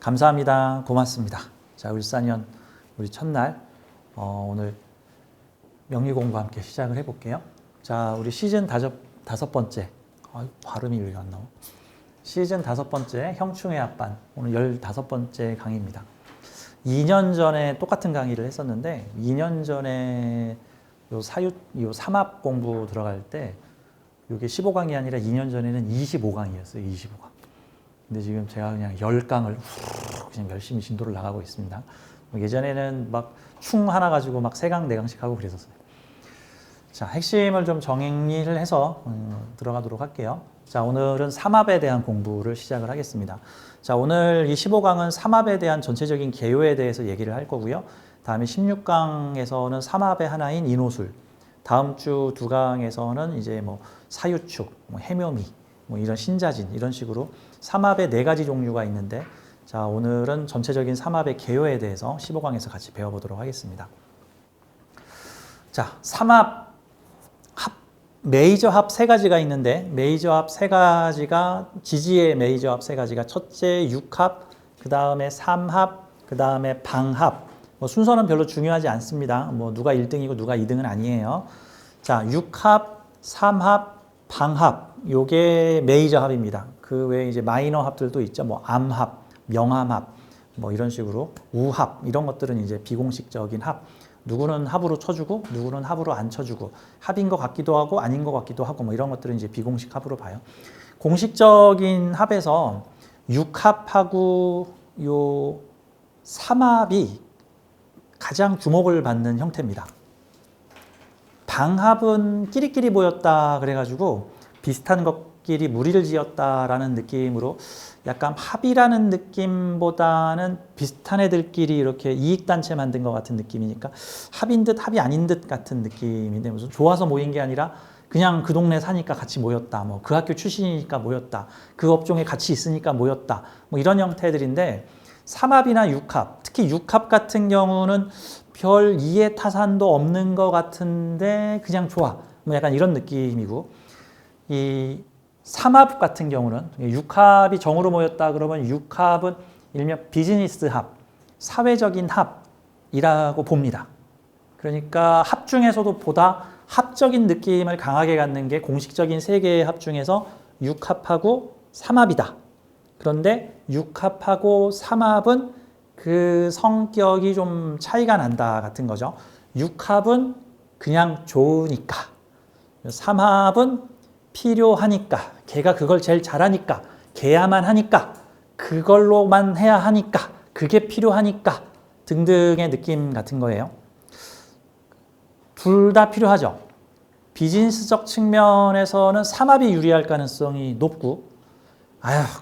감사합니다. 고맙습니다. 자, 울산현 우리 첫날 오늘 명리 공부와 함께 시작을 해볼게요. 자, 우리 시즌 다섯 번째 발음이 왜 안 나와? 시즌 5번째 형충의 합반 오늘 15번째 강의입니다. 2년 전에 똑같은 강의를 했었는데 2년 전에 요 삼합 공부 들어갈 때 이게 15강이 아니라 2년 전에는 25강이었어요. 25강. 근데 지금 제가 그냥 10강을 그냥 열심히 진도를 나가고 있습니다. 예전에는 막 충 하나 가지고 막 3강, 4강씩 하고 그랬었어요. 자, 핵심을 좀 정리를 해서 들어가도록 할게요. 자, 오늘은 삼합에 대한 공부를 시작을 하겠습니다. 자, 오늘 이 15강은 삼합에 대한 전체적인 개요에 대해서 얘기를 할 거고요. 다음에 16강에서는 삼합의 하나인 인호술, 다음 주 2강에서는 이제 뭐 사유축, 해묘미, 이런 신자진 이런 식으로 삼합의 4가지 종류가 있는데, 자, 오늘은 전체적인 삼합의 개요에 대해서 15강에서 같이 배워보도록 하겠습니다. 자, 삼합 메이저 합 3가지가 있는데, 메이저 합 3가지가 지지의 메이저 합 3가지가 첫째 6합, 그 다음에 3합, 그 다음에 방합. 순서는 별로 중요하지 않습니다. 누가 1등이고 누가 2등은 아니에요. 자, 6합, 3합, 방합. 요게 메이저 합입니다. 그 외에 이제 마이너 합들도 있죠. 암합, 명암합, 이런 식으로 우합 이런 것들은 이제 비공식적인 합. 누구는 합으로 쳐주고 누구는 합으로 안 쳐주고 합인 것 같기도 하고 아닌 것 같기도 하고 이런 것들은 이제 비공식 합으로 봐요. 공식적인 합에서 6합하고 요 3합이 가장 주목을 받는 형태입니다. 방합은 끼리끼리 모였다 그래가지고 비슷한 것끼리 무리를 지었다라는 느낌으로 약간 합이라는 느낌보다는 비슷한 애들끼리 이렇게 이익단체 만든 것 같은 느낌이니까 합인 듯 합이 아닌 듯 같은 느낌인데, 무슨 좋아서 모인 게 아니라 그냥 그 동네 사니까 같이 모였다, 그 학교 출신이니까 모였다, 그 업종에 같이 있으니까 모였다, 이런 형태들인데, 삼합이나 육합, 특히 육합 같은 경우는 별 이해 타산도 없는 것 같은데 그냥 좋아, 약간 이런 느낌이고, 이 삼합 같은 경우는, 육합이 정으로 모였다 그러면 육합은 일명 비즈니스 합, 사회적인 합이라고 봅니다. 그러니까 합 중에서도 보다 합적인 느낌을 강하게 갖는 게 공식적인 3개의 합 중에서 육합하고 삼합이다. 그런데 육합하고 삼합은 그 성격이 좀 차이가 난다 같은 거죠. 육합은 그냥 좋으니까, 삼합은 필요하니까, 걔가 그걸 제일 잘하니까, 걔야만 하니까, 그걸로만 해야 하니까, 그게 필요하니까 등등의 느낌 같은 거예요. 둘 다 필요하죠. 비즈니스적 측면에서는 삼합이 유리할 가능성이 높고,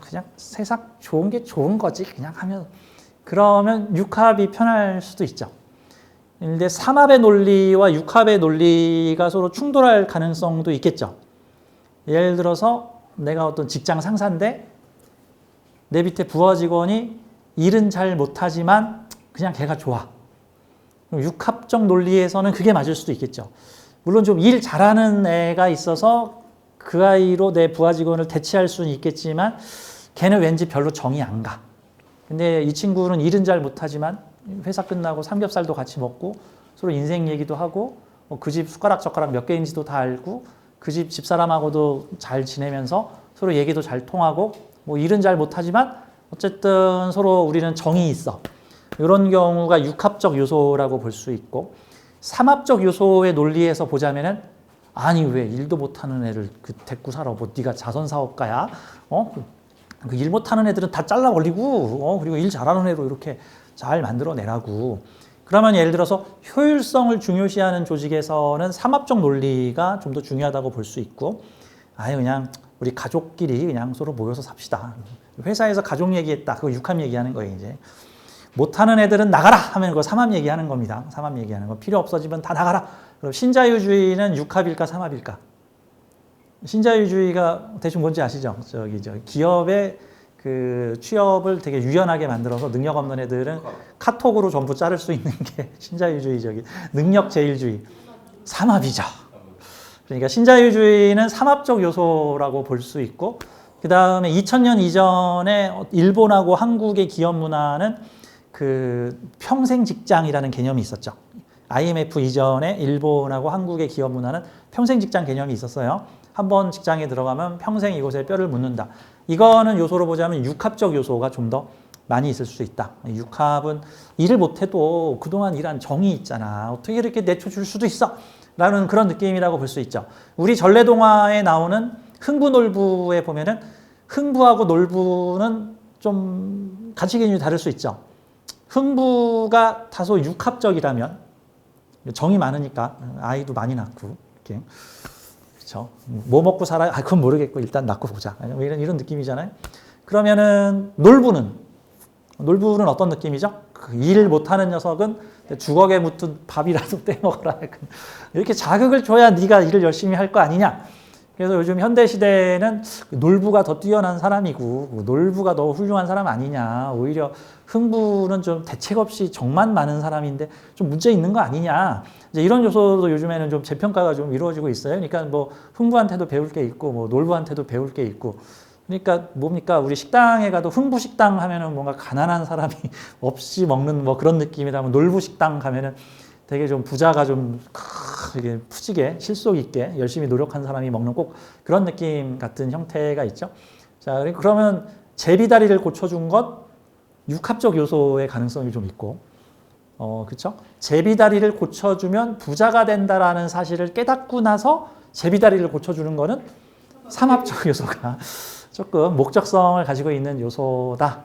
그냥 세상 좋은 게 좋은 거지 그냥 하면, 그러면 육합이 편할 수도 있죠. 근데 삼합의 논리와 육합의 논리가 서로 충돌할 가능성도 있겠죠. 예를 들어서 내가 어떤 직장 상사인데 내 밑에 부하 직원이 일은 잘 못하지만 그냥 걔가 좋아. 육합적 논리에서는 그게 맞을 수도 있겠죠. 물론 좀 일 잘하는 애가 있어서 그 아이로 내 부하 직원을 대체할 수는 있겠지만 걔는 왠지 별로 정이 안 가. 근데 이 친구는 일은 잘 못하지만 회사 끝나고 삼겹살도 같이 먹고 서로 인생 얘기도 하고 그 집 숟가락 젓가락 몇 개인지도 다 알고 그 집 집사람하고도 잘 지내면서 서로 얘기도 잘 통하고 일은 잘 못하지만 어쨌든 서로 우리는 정이 있어. 이런 경우가 육합적 요소라고 볼 수 있고, 삼합적 요소의 논리에서 보자면은 아니 왜 일도 못하는 애를 데리고 살아? 네가 자선사업가야? 그 일 못하는 애들은 다 잘라버리고 그리고 일 잘하는 애로 이렇게 잘 만들어내라고. 그러면 예를 들어서 효율성을 중요시하는 조직에서는 삼합적 논리가 좀 더 중요하다고 볼 수 있고, 그냥 우리 가족끼리 그냥 서로 모여서 삽시다. 회사에서 가족 얘기했다. 그거 육합 얘기하는 거예요, 이제. 못하는 애들은 나가라 하면 그거 삼합 얘기하는 겁니다. 삼합 얘기하는 거. 필요 없어지면 다 나가라. 그럼 신자유주의는 육합일까 삼합일까? 신자유주의가 대충 뭔지 아시죠? 기업의 그 취업을 되게 유연하게 만들어서 능력 없는 애들은 카톡으로 전부 자를 수 있는 게 신자유주의적인 능력 제일주의. 삼합이죠. 그러니까 신자유주의는 삼합적 요소라고 볼 수 있고, 그 다음에 2000년 이전에 일본하고 한국의 기업 문화는 그 평생 직장이라는 개념이 있었죠. IMF 이전에 일본하고 한국의 기업 문화는 평생 직장 개념이 있었어요. 한번 직장에 들어가면 평생 이곳에 뼈를 묻는다. 이거는 요소로 보자면 육합적 요소가 좀 더 많이 있을 수 있다. 육합은 일을 못해도 그동안 일한 정이 있잖아. 어떻게 이렇게 내쳐줄 수도 있어? 라는 그런 느낌이라고 볼 수 있죠. 우리 전래동화에 나오는 흥부놀부에 보면은 흥부하고 놀부는 좀 가치 개념이 다를 수 있죠. 흥부가 다소 육합적이라면 정이 많으니까 아이도 많이 낳고 이렇게 그렇죠. 뭐 먹고 살아요? 아, 그건 모르겠고 일단 낳고 보자. 이런 느낌이잖아요. 그러면은 놀부는 어떤 느낌이죠? 그 일 못하는 녀석은 주걱에 묻은 밥이라도 떼먹어라. 이렇게 자극을 줘야 네가 일을 열심히 할 거 아니냐. 그래서 요즘 현대 시대는 놀부가 더 뛰어난 사람이고 놀부가 더 훌륭한 사람 아니냐. 오히려 흥부는 좀 대책 없이 정만 많은 사람인데 좀 문제 있는 거 아니냐. 이제 이런 요소도 요즘에는 좀 재평가가 좀 이루어지고 있어요. 그러니까 뭐 흥부한테도 배울 게 있고 뭐 놀부한테도 배울 게 있고. 그러니까 뭡니까? 우리 식당에 가도 흥부 식당 하면은 뭔가 가난한 사람이 없이 먹는 뭐 그런 느낌이라면 놀부 식당 가면은 되게 좀 부자가 좀 이게 푸지게 실속 있게 열심히 노력한 사람이 먹는 꼭 그런 느낌 같은 형태가 있죠. 자, 그러면 제비다리를 고쳐준 것 육합적 요소의 가능성이 좀 있고, 그렇죠? 제비다리를 고쳐주면 부자가 된다라는 사실을 깨닫고 나서 제비다리를 고쳐주는 거는 삼합적 요소가 조금 목적성을 가지고 있는 요소다.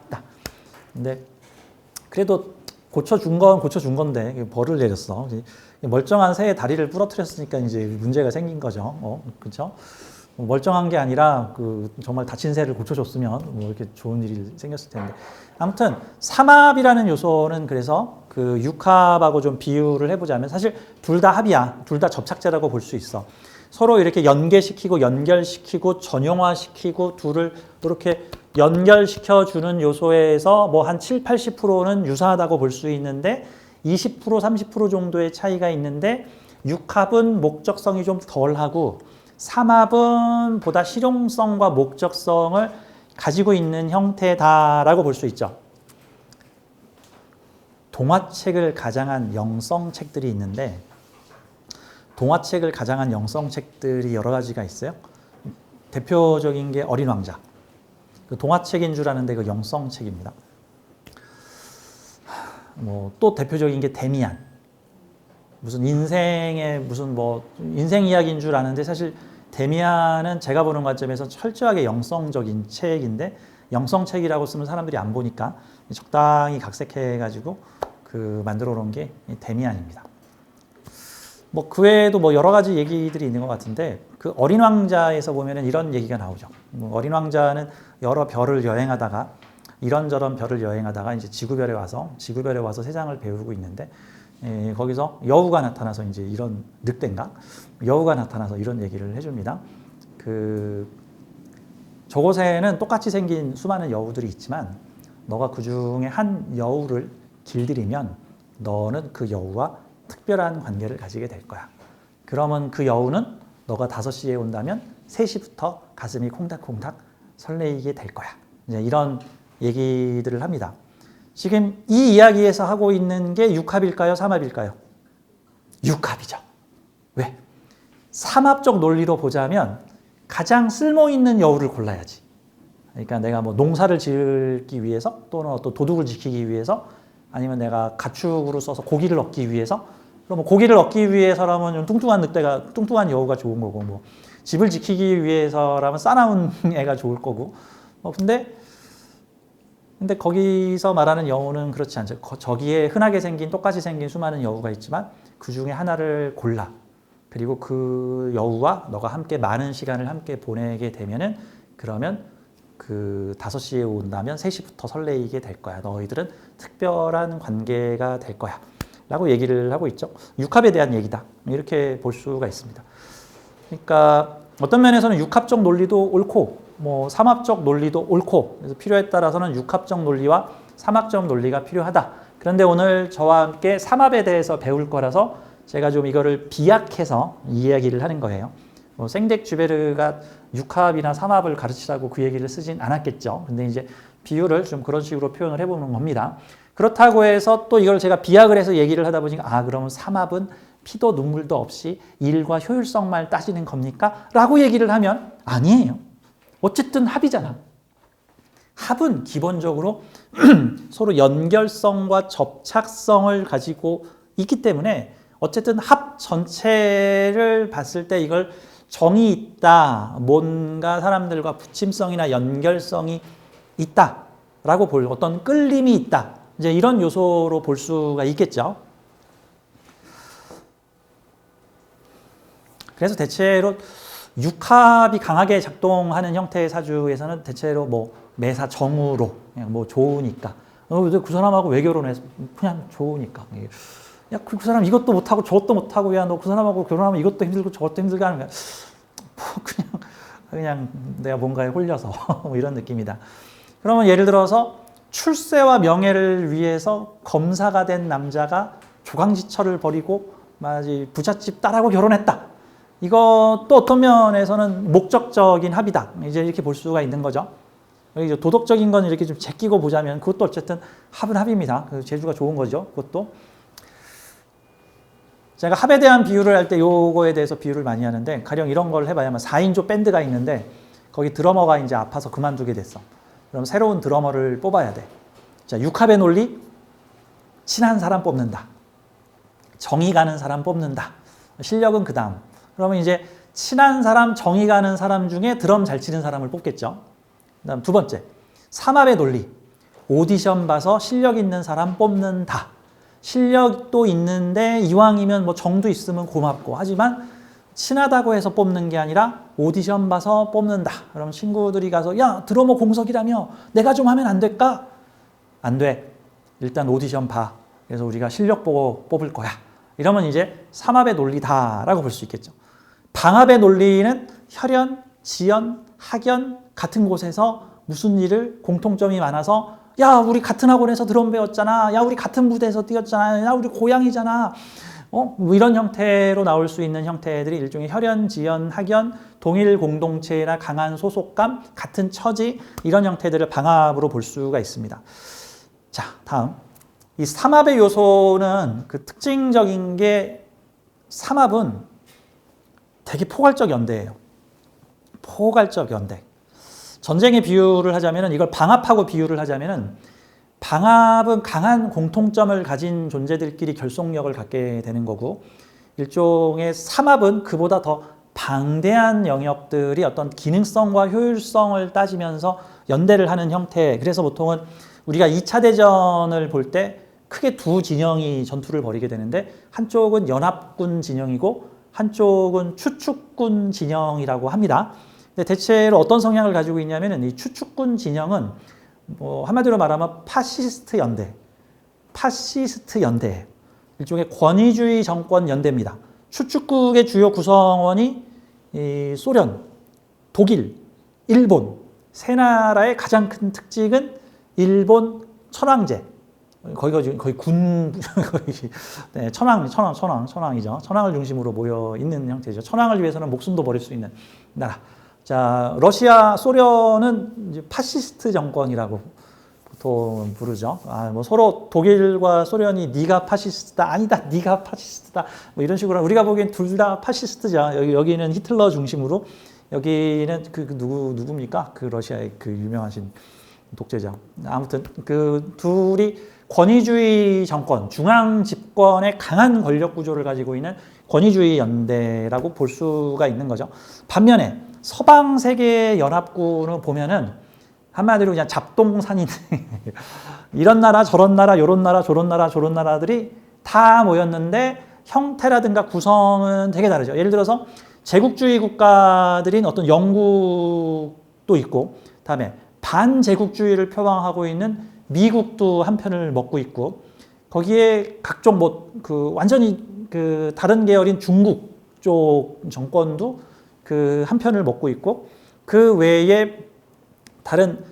근데 그래도 고쳐준 건 고쳐준 건데 벌을 내렸어. 멀쩡한 새의 다리를 부러뜨렸으니까 이제 문제가 생긴 거죠. 그렇죠? 멀쩡한 게 아니라 그 정말 다친 새를 고쳐줬으면 뭐 이렇게 좋은 일이 생겼을 텐데. 아무튼 삼합이라는 요소는 그래서 그 육합하고 좀 비유를 해보자면 사실 둘 다 합이야. 둘 다 접착제라고 볼 수 있어. 서로 이렇게 연계시키고 연결시키고 전용화시키고 둘을 이렇게 연결시켜주는 요소에서 뭐 한 7, 80%는 유사하다고 볼 수 있는데 20%, 30% 정도의 차이가 있는데 육합은 목적성이 좀 덜하고 삼합은 보다 실용성과 목적성을 가지고 있는 형태다라고 볼 수 있죠. 동화책을 가장한 영성책들이 있는데 동화책을 가장한 영성책들이 여러 가지가 있어요. 대표적인 게 어린 왕자. 그 동화책인 줄 아는데 그 영성책입니다. 뭐 또 대표적인 게 데미안. 무슨 인생의 무슨 뭐 인생 이야기인 줄 아는데 사실 데미안은 제가 보는 관점에서 철저하게 영성적인 책인데 영성책이라고 쓰면 사람들이 안 보니까 적당히 각색해가지고 그 만들어 놓은 게 데미안입니다. 뭐 그 외에도 뭐 여러 가지 얘기들이 있는 것 같은데 그 어린 왕자에서 보면은 이런 얘기가 나오죠. 뭐 어린 왕자는 여러 별을 여행하다가 이런저런 별을 여행하다가 이제 지구별에 와서 세상을 배우고 있는데 거기서 여우가 나타나서 이제 이런 늑대인가 여우가 나타나서 이런 얘기를 해줍니다. 그 저곳에는 똑같이 생긴 수많은 여우들이 있지만 너가 그 중에 한 여우를 길들이면 너는 그 여우와 특별한 관계를 가지게 될 거야. 그러면 그 여우는 너가 5시에 온다면 3시부터 가슴이 콩닥콩닥 설레이게 될 거야. 이제 이런 얘기들을 합니다. 지금 이 이야기에서 하고 있는 게 육합일까요? 삼합일까요? 육합이죠. 왜? 삼합적 논리로 보자면 가장 쓸모있는 여우를 골라야지. 그러니까 내가 뭐 농사를 짓기 위해서 또는 어떤 도둑을 지키기 위해서 아니면 내가 가축으로 써서 고기를 얻기 위해서 그럼 고기를 얻기 위해서라면 좀 뚱뚱한 여우가 좋은 거고 뭐 집을 지키기 위해서라면 싸나운 애가 좋을 거고 근데 거기서 말하는 여우는 그렇지 않죠. 저기에 흔하게 생긴 똑같이 생긴 수많은 여우가 있지만 그 중에 하나를 골라. 그리고 그 여우와 너가 함께 많은 시간을 함께 보내게 되면은 그러면 그 5시에 온다면 3시부터 설레이게 될 거야. 너희들은 특별한 관계가 될 거야. 라고 얘기를 하고 있죠. 육합에 대한 얘기다. 이렇게 볼 수가 있습니다. 그러니까 어떤 면에서는 육합적 논리도 옳고 뭐 삼합적 논리도 옳고 그래서 필요에 따라서는 육합적 논리와 삼합적 논리가 필요하다. 그런데 오늘 저와 함께 삼합에 대해서 배울 거라서 제가 좀 이거를 비약해서 이야기를 하는 거예요. 생덱쥐베르가 6합이나 3합을 가르치라고 그 얘기를 쓰진 않았겠죠. 근데 이제 비율을 좀 그런 식으로 표현을 해보는 겁니다. 그렇다고 해서 또 이걸 제가 비약을 해서 얘기를 하다 보니까 그러면 3합은 피도 눈물도 없이 일과 효율성만 따지는 겁니까? 라고 얘기를 하면 아니에요. 어쨌든 합이잖아. 합은 기본적으로 서로 연결성과 접착성을 가지고 있기 때문에 어쨌든 합 전체를 봤을 때 이걸 정이 있다, 뭔가 사람들과 붙임성이나 연결성이 있다라고 볼 어떤 끌림이 있다. 이제 이런 요소로 볼 수가 있겠죠. 그래서 대체로 육합이 강하게 작동하는 형태의 사주에서는 대체로 뭐 매사 정으로 그냥 뭐 좋으니까 그 사람하고 왜 결혼했어? 그냥 좋으니까. 야, 그 사람 이것도 못하고 저것도 못하고 야, 너 그 사람하고 결혼하면 이것도 힘들고 저것도 힘들게 하는 거야. 뭐 그냥 내가 뭔가에 홀려서 뭐 이런 느낌이다. 그러면 예를 들어서 출세와 명예를 위해서 검사가 된 남자가 조강지처를 버리고 부잣집 딸하고 결혼했다. 이것도 어떤 면에서는 목적적인 합이다. 이제 이렇게 볼 수가 있는 거죠. 이제 도덕적인 건 이렇게 좀 제끼고 보자면 그것도 어쨌든 합은 합입니다. 재주가 좋은 거죠. 그것도. 제가 합에 대한 비유를 할 때 요거에 대해서 비유를 많이 하는데 가령 이런 걸 해봐야 4인조 밴드가 있는데 거기 드러머가 이제 아파서 그만두게 됐어. 그럼 새로운 드러머를 뽑아야 돼. 자, 6합의 논리. 친한 사람 뽑는다. 정이 가는 사람 뽑는다. 실력은 그 다음. 그러면 이제 친한 사람, 정이 가는 사람 중에 드럼 잘 치는 사람을 뽑겠죠. 그 다음 두 번째, 3합의 논리. 오디션 봐서 실력 있는 사람 뽑는다. 실력도 있는데 이왕이면 뭐 정도 있으면 고맙고 하지만 친하다고 해서 뽑는 게 아니라 오디션 봐서 뽑는다. 그럼 친구들이 가서 야, 드러머 공석이라며 내가 좀 하면 안 될까? 안 돼. 일단 오디션 봐. 그래서 우리가 실력 보고 뽑을 거야. 이러면 이제 3합의 논리다라고 볼 수 있겠죠. 방합의 논리는 혈연, 지연, 학연 같은 곳에서 무슨 일을 공통점이 많아서 야, 우리 같은 학원에서 드럼 배웠잖아. 야, 우리 같은 무대에서 뛰었잖아. 야, 우리 고향이잖아. 뭐 이런 형태로 나올 수 있는 형태들이 일종의 혈연, 지연, 학연, 동일 공동체나 강한 소속감, 같은 처지 이런 형태들을 방합으로 볼 수가 있습니다. 자, 다음. 이 삼합의 요소는 그 특징적인 게 삼합은 되게 포괄적 연대예요. 포괄적 연대. 전쟁의 비유를 하자면 이걸 방합하고 비유를 하자면 방합은 강한 공통점을 가진 존재들끼리 결속력을 갖게 되는 거고 일종의 삼합은 그보다 더 방대한 영역들이 어떤 기능성과 효율성을 따지면서 연대를 하는 형태. 그래서 보통은 우리가 2차 대전을 볼 때 크게 두 진영이 전투를 벌이게 되는데 한쪽은 연합군 진영이고 한쪽은 추축군 진영이라고 합니다. 근데 대체로 어떤 성향을 가지고 있냐면 이 추축군 진영은 뭐 한마디로 말하면 파시스트 연대, 일종의 권위주의 정권 연대입니다. 추축국의 주요 구성원이 이 소련, 독일, 일본 세 나라의 가장 큰 특징은 일본 천황제. 거의 군, 네, 천황이죠. 천황을 중심으로 모여 있는 형태죠. 천황을 위해서는 목숨도 버릴 수 있는 나라. 자, 러시아, 소련은 이제 파시스트 정권이라고 보통 부르죠. 뭐 서로 독일과 소련이 네가 파시스트다, 아니다, 네가 파시스트다, 뭐 이런 식으로 우리가 보기엔 둘 다 파시스트죠. 여기는 히틀러 중심으로, 여기는 누굽니까? 그 러시아의 그 유명하신 독재자. 아무튼 그 둘이 권위주의 정권, 중앙 집권의 강한 권력 구조를 가지고 있는 권위주의 연대라고 볼 수가 있는 거죠. 반면에 서방 세계 연합군을 보면은 한마디로 그냥 잡동사니 이런 나라 저런 나라 요런 나라 저런 나라 저런 나라들이 다 모였는데 형태라든가 구성은 되게 다르죠. 예를 들어서 제국주의 국가들인 어떤 영국도 있고 다음에 반제국주의를 표방하고 있는 미국도 한 편을 먹고 있고 거기에 각종 완전히 그 다른 계열인 중국 쪽 정권도 그 한 편을 먹고 있고 그 외에 다른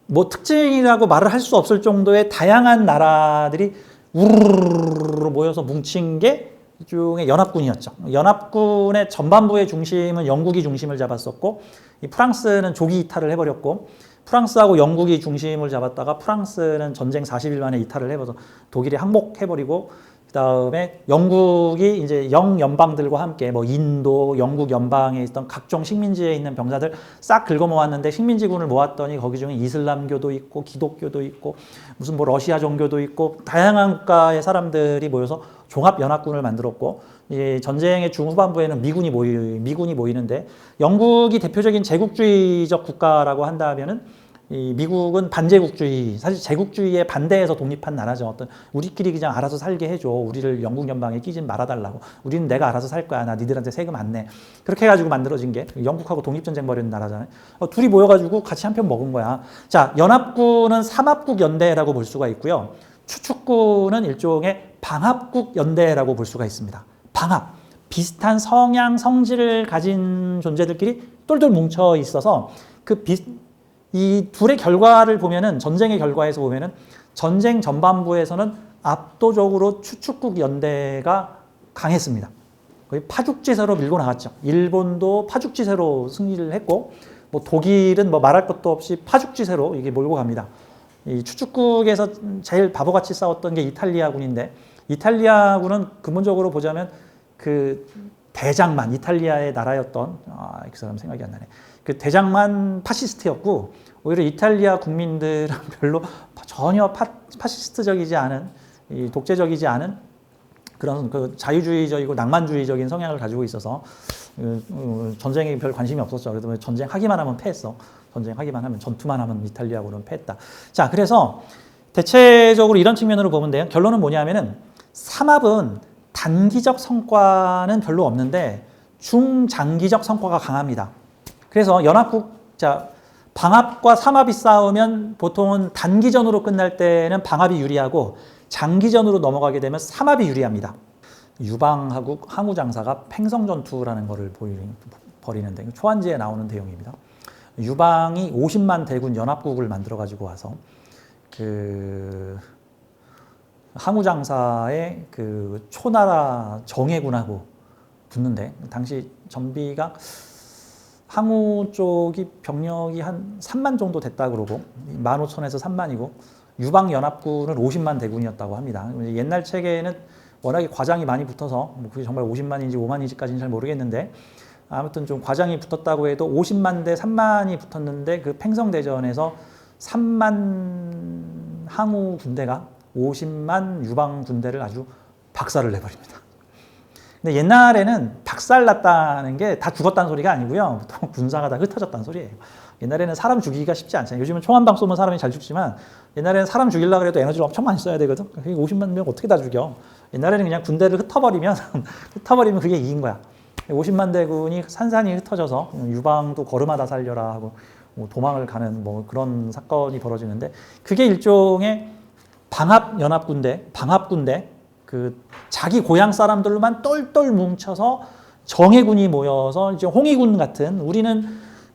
뭐 특징이라고 말을 할 수 없을 정도의 다양한 나라들이 우르르 모여서 뭉친 게 일종의 연합군이었죠. 연합군의 전반부의 중심은 영국이 중심을 잡았었고 이 프랑스는 조기 이탈을 해버렸고 프랑스하고 영국이 중심을 잡았다가 프랑스는 전쟁 40일 만에 이탈을 해버려서 독일이 항복해버리고 그다음에 영국이 이제 영연방들과 함께 뭐 인도, 영국 연방에 있던 각종 식민지에 있는 병사들 싹 긁어 모았는데 식민지군을 모았더니 거기 중에 이슬람교도 있고 기독교도 있고 무슨 뭐 러시아 종교도 있고 다양한 국가의 사람들이 모여서 종합연합군을 만들었고 이 전쟁의 중후반부에는 미군이 모이는데 영국이 대표적인 제국주의적 국가라고 한다면은 이 미국은 반제국주의, 사실 제국주의에 반대해서 독립한 나라죠. 어떤 우리끼리 그냥 알아서 살게 해줘. 우리를 영국 연방에 끼진 말아달라고. 우리는 내가 알아서 살 거야. 나 니들한테 세금 안 내. 그렇게 해가지고 만들어진 게 영국하고 독립전쟁 벌이는 나라잖아요. 둘이 모여가지고 같이 한 편 먹은 거야. 자, 연합군은 삼합국 연대라고 볼 수가 있고요. 추축군은 일종의 방합국 연대라고 볼 수가 있습니다. 방합. 비슷한 성향, 성질을 가진 존재들끼리 똘똘 뭉쳐 있어서 이 둘의 결과를 보면은 전쟁의 결과에서 보면은 전쟁 전반부에서는 압도적으로 추축국 연대가 강했습니다. 거의 파죽지세로 밀고 나갔죠. 일본도 파죽지세로 승리를 했고 뭐 독일은 뭐 말할 것도 없이 파죽지세로 이게 몰고 갑니다. 이 추축국에서 제일 바보같이 싸웠던 게 이탈리아군인데 이탈리아군은 근본적으로 보자면 그 대장만 이탈리아의 나라였던 그 사람 생각이 안 나네. 그 대장만 파시스트였고 오히려 이탈리아 국민들은 별로 전혀 파시스트적이지 않은 독재적이지 않은 그런 그 자유주의적이고 낭만주의적인 성향을 가지고 있어서 전쟁에 별 관심이 없었죠. 그래서 전쟁하기만 하면 패했어. 전쟁하기만 하면 전투만 하면 이탈리아군은 패했다. 자, 그래서 대체적으로 이런 측면으로 보면 돼요. 결론은 뭐냐면은 삼합은 단기적 성과는 별로 없는데 중장기적 성과가 강합니다. 그래서 방합과 삼합이 싸우면 보통은 단기전으로 끝날 때는 방합이 유리하고 장기전으로 넘어가게 되면 삼합이 유리합니다. 유방하고 항우장사가 팽성전투라는 것을 벌이는데 초안지에 나오는 내용입니다. 유방이 50만 대군 연합국을 만들어 가지고 와서 그 항우장사의 그 초나라 정예군하고 붙는데 당시 전비가 항우 쪽이 병력이 한 3만 정도 됐다 그러고 15,000에서 3만이고 유방 연합군은 50만 대군이었다고 합니다. 옛날 책에는 워낙에 과장이 많이 붙어서 뭐 그게 정말 50만인지 5만인지까지는 잘 모르겠는데 아무튼 좀 과장이 붙었다고 해도 50만 대 3만이 붙었는데 그 팽성대전에서 3만 항우 군대가 50만 유방 군대를 아주 박살을 내버립니다. 근데 옛날에는 박살났다는 게 다 죽었다는 소리가 아니고요. 보통 군사가 다 흩어졌다는 소리예요. 옛날에는 사람 죽이기가 쉽지 않잖아요. 요즘은 총 한 방 쏘면 사람이 잘 죽지만 옛날에는 사람 죽이려고 해도 에너지를 엄청 많이 써야 되거든. 50만 명 어떻게 다 죽여? 옛날에는 그냥 군대를 흩어버리면 그게 이긴 거야. 50만 대군이 산산이 흩어져서 유방도 걸음하다 살려라 하고 도망을 가는 뭐 그런 사건이 벌어지는데 그게 일종의 방합군대 그 자기 고향 사람들로만 똘똘 뭉쳐서 정예군이 모여서 이제 홍위군 같은 우리는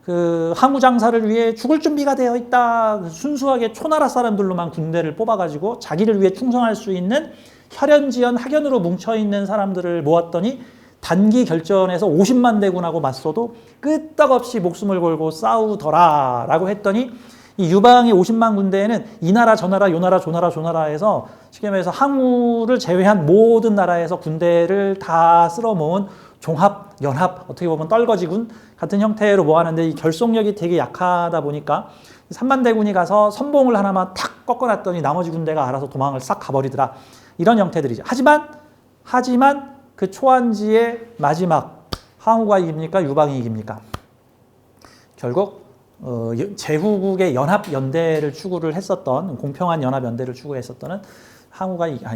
그 항우장사를 위해 죽을 준비가 되어 있다. 순수하게 초나라 사람들로만 군대를 뽑아가지고 자기를 위해 충성할 수 있는 혈연지연 학연으로 뭉쳐있는 사람들을 모았더니 단기 결전에서 50만 대군하고 맞서도 끄떡없이 목숨을 걸고 싸우더라라고 했더니 이 유방의 50만 군대에는 이 나라 저 나라 요 나라 저 나라 저 나라에서 쉽게 말해서 항우를 제외한 모든 나라에서 군대를 다 쓸어 모은 종합, 연합, 어떻게 보면 떨거지군 같은 형태로 모았는데 이 결속력이 되게 약하다 보니까 3만 대군이 가서 선봉을 하나만 탁 꺾어놨더니 나머지 군대가 알아서 도망을 싹 가버리더라. 이런 형태들이죠. 하지만 그 초안지의 마지막 항우가 이깁니까? 유방이 이깁니까? 결국 제후국의 연합연대를 추구를 했었던 공평한 연합연대를 추구했었던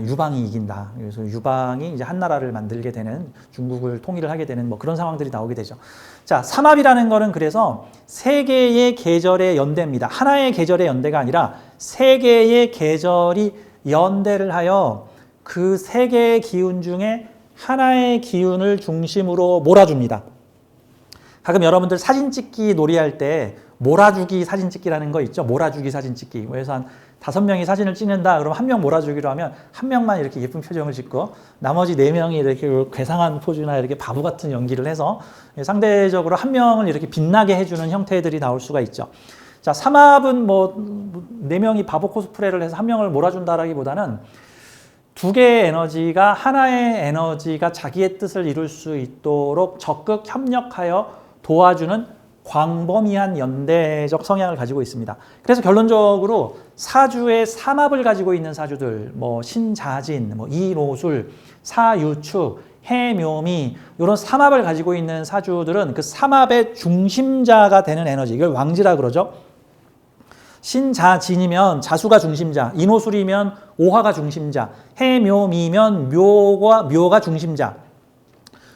유방이 이긴다. 그래서 유방이 이제 한 나라를 만들게 되는 중국을 통일을 하게 되는 뭐 그런 상황들이 나오게 되죠. 자, 삼합이라는 거는 그래서 세 개의 계절의 연대입니다. 하나의 계절의 연대가 아니라 세 개의 계절이 연대를 하여 그 세 개의 기운 중에 하나의 기운을 중심으로 몰아줍니다. 가끔 여러분들 사진 찍기 놀이할 때 몰아주기 사진 찍기라는 거 있죠. 몰아주기 사진 찍기. 그래서 한 5명이 사진을 찍는다. 그러면 1명 몰아주기로 하면 1명만 이렇게 예쁜 표정을 짓고 나머지 4명이 이렇게 괴상한 포즈나 이렇게 바보 같은 연기를 해서 상대적으로 1명을 이렇게 빛나게 해주는 형태들이 나올 수가 있죠. 자, 삼합은 뭐 4명이 바보 코스프레를 해서 1명을 몰아준다라기보다는 두 개의 에너지가 하나의 에너지가 자기의 뜻을 이룰 수 있도록 적극 협력하여 도와주는 광범위한 연대적 성향을 가지고 있습니다. 그래서 결론적으로 사주의 삼합을 가지고 있는 사주들, 뭐 신자진, 뭐 이노술, 사유축, 해묘미 이런 삼합을 가지고 있는 사주들은 그 삼합의 중심자가 되는 에너지, 이걸 왕지라 그러죠. 신자진이면 자수가 중심자, 인호술이면 오화가 중심자, 해묘미면 묘가 중심자.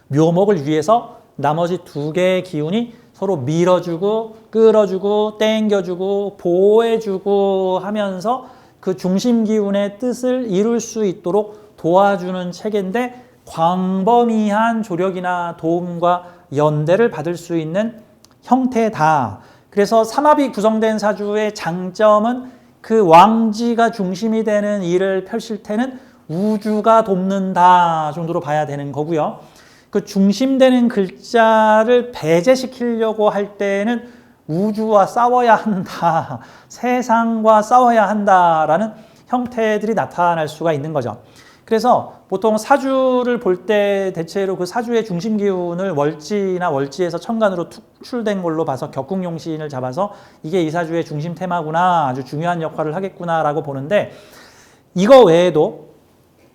묘목을 위해서 나머지 두 개의 기운이 서로 밀어주고 끌어주고 땡겨주고 보호해주고 하면서 그 중심 기운의 뜻을 이룰 수 있도록 도와주는 체계인데 광범위한 조력이나 도움과 연대를 받을 수 있는 형태다. 그래서 삼합이 구성된 사주의 장점은 그 왕지가 중심이 되는 일을 펼칠 때는 우주가 돕는다 정도로 봐야 되는 거고요. 그 중심되는 글자를 배제시키려고 할 때는 우주와 싸워야 한다, 세상과 싸워야 한다라는 형태들이 나타날 수가 있는 거죠. 그래서 보통 사주를 볼 때 대체로 그 사주의 중심 기운을 월지나 월지에서 천간으로 축출된 걸로 봐서 격국용신을 잡아서 이게 이 사주의 중심 테마구나, 아주 중요한 역할을 하겠구나라고 보는데, 이거 외에도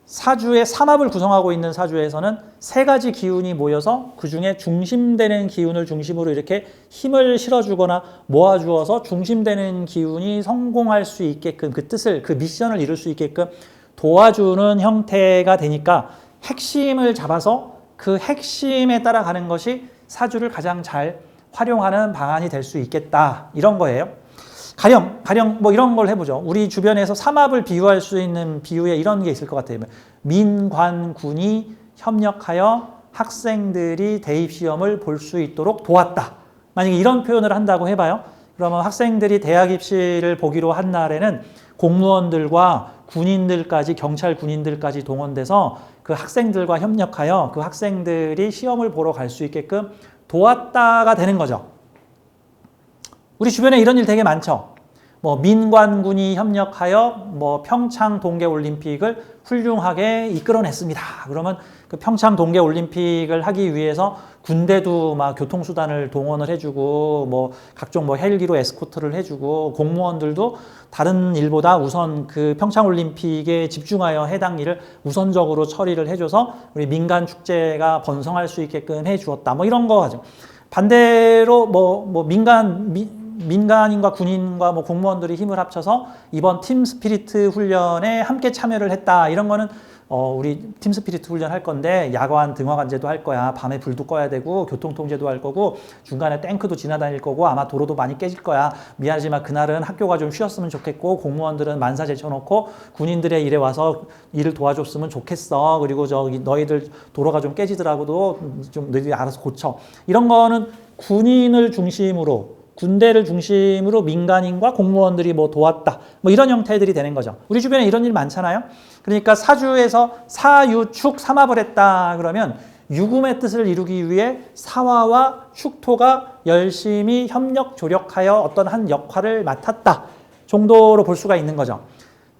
사주의 삼합을 구성하고 있는 사주에서는 3가지 기운이 모여서 그 중에 중심되는 기운을 중심으로 이렇게 힘을 실어주거나 모아주어서 중심되는 기운이 성공할 수 있게끔 그 뜻을, 그 미션을 이룰 수 있게끔 도와주는 형태가 되니까 핵심을 잡아서 그 핵심에 따라가는 것이 사주를 가장 잘 활용하는 방안이 될 수 있겠다, 이런 거예요. 가령 뭐 이런 걸 해보죠. 우리 주변에서 삼합을 비유할 수 있는 비유에 이런 게 있을 것 같아요. 민관군이 협력하여 학생들이 대입시험을 볼 수 있도록 도왔다. 만약에 이런 표현을 한다고 해봐요. 그러면 학생들이 대학 입시를 보기로 한 날에는 공무원들과 군인들까지, 경찰 군인들까지 동원돼서 그 학생들과 협력하여 그 학생들이 시험을 보러 갈 수 있게끔 도왔다가 되는 거죠. 우리 주변에 이런 일 되게 많죠. 뭐 민관군이 협력하여 뭐 평창 동계올림픽을 훌륭하게 이끌어냈습니다. 그러면 그 평창 동계올림픽을 하기 위해서 군대도 막 교통수단을 동원을 해주고 뭐 각종 뭐 헬기로 에스코트를 해주고 공무원들도 다른 일보다 우선 그 평창올림픽에 집중하여 해당 일을 우선적으로 처리를 해줘서 우리 민간 축제가 번성할 수 있게끔 해주었다. 뭐 이런 거 하죠. 반대로 뭐 민간인과 군인과 뭐 공무원들이 힘을 합쳐서 이번 팀 스피리트 훈련에 함께 참여를 했다. 이런 거는 우리 팀 스피리트 훈련 할 건데 야간 등화관제도 할 거야. 밤에 불도 꺼야 되고 교통통제도 할 거고 중간에 탱크도 지나다닐 거고 아마 도로도 많이 깨질 거야. 미안하지만 그날은 학교가 좀 쉬었으면 좋겠고 공무원들은 만사 제쳐놓고 군인들의 일에 와서 일을 도와줬으면 좋겠어. 그리고 저기 너희들 도로가 좀 깨지더라고도 좀 너희들이 알아서 고쳐. 이런 거는 군인을 중심으로, 군대를 중심으로 민간인과 공무원들이 뭐 도왔다. 뭐 이런 형태들이 되는 거죠. 우리 주변에 이런 일 많잖아요. 그러니까 사주에서 사유축 삼합을 했다 그러면 유금의 뜻을 이루기 위해 사화와 축토가 열심히 협력 조력하여 어떤 한 역할을 맡았다 정도로 볼 수가 있는 거죠.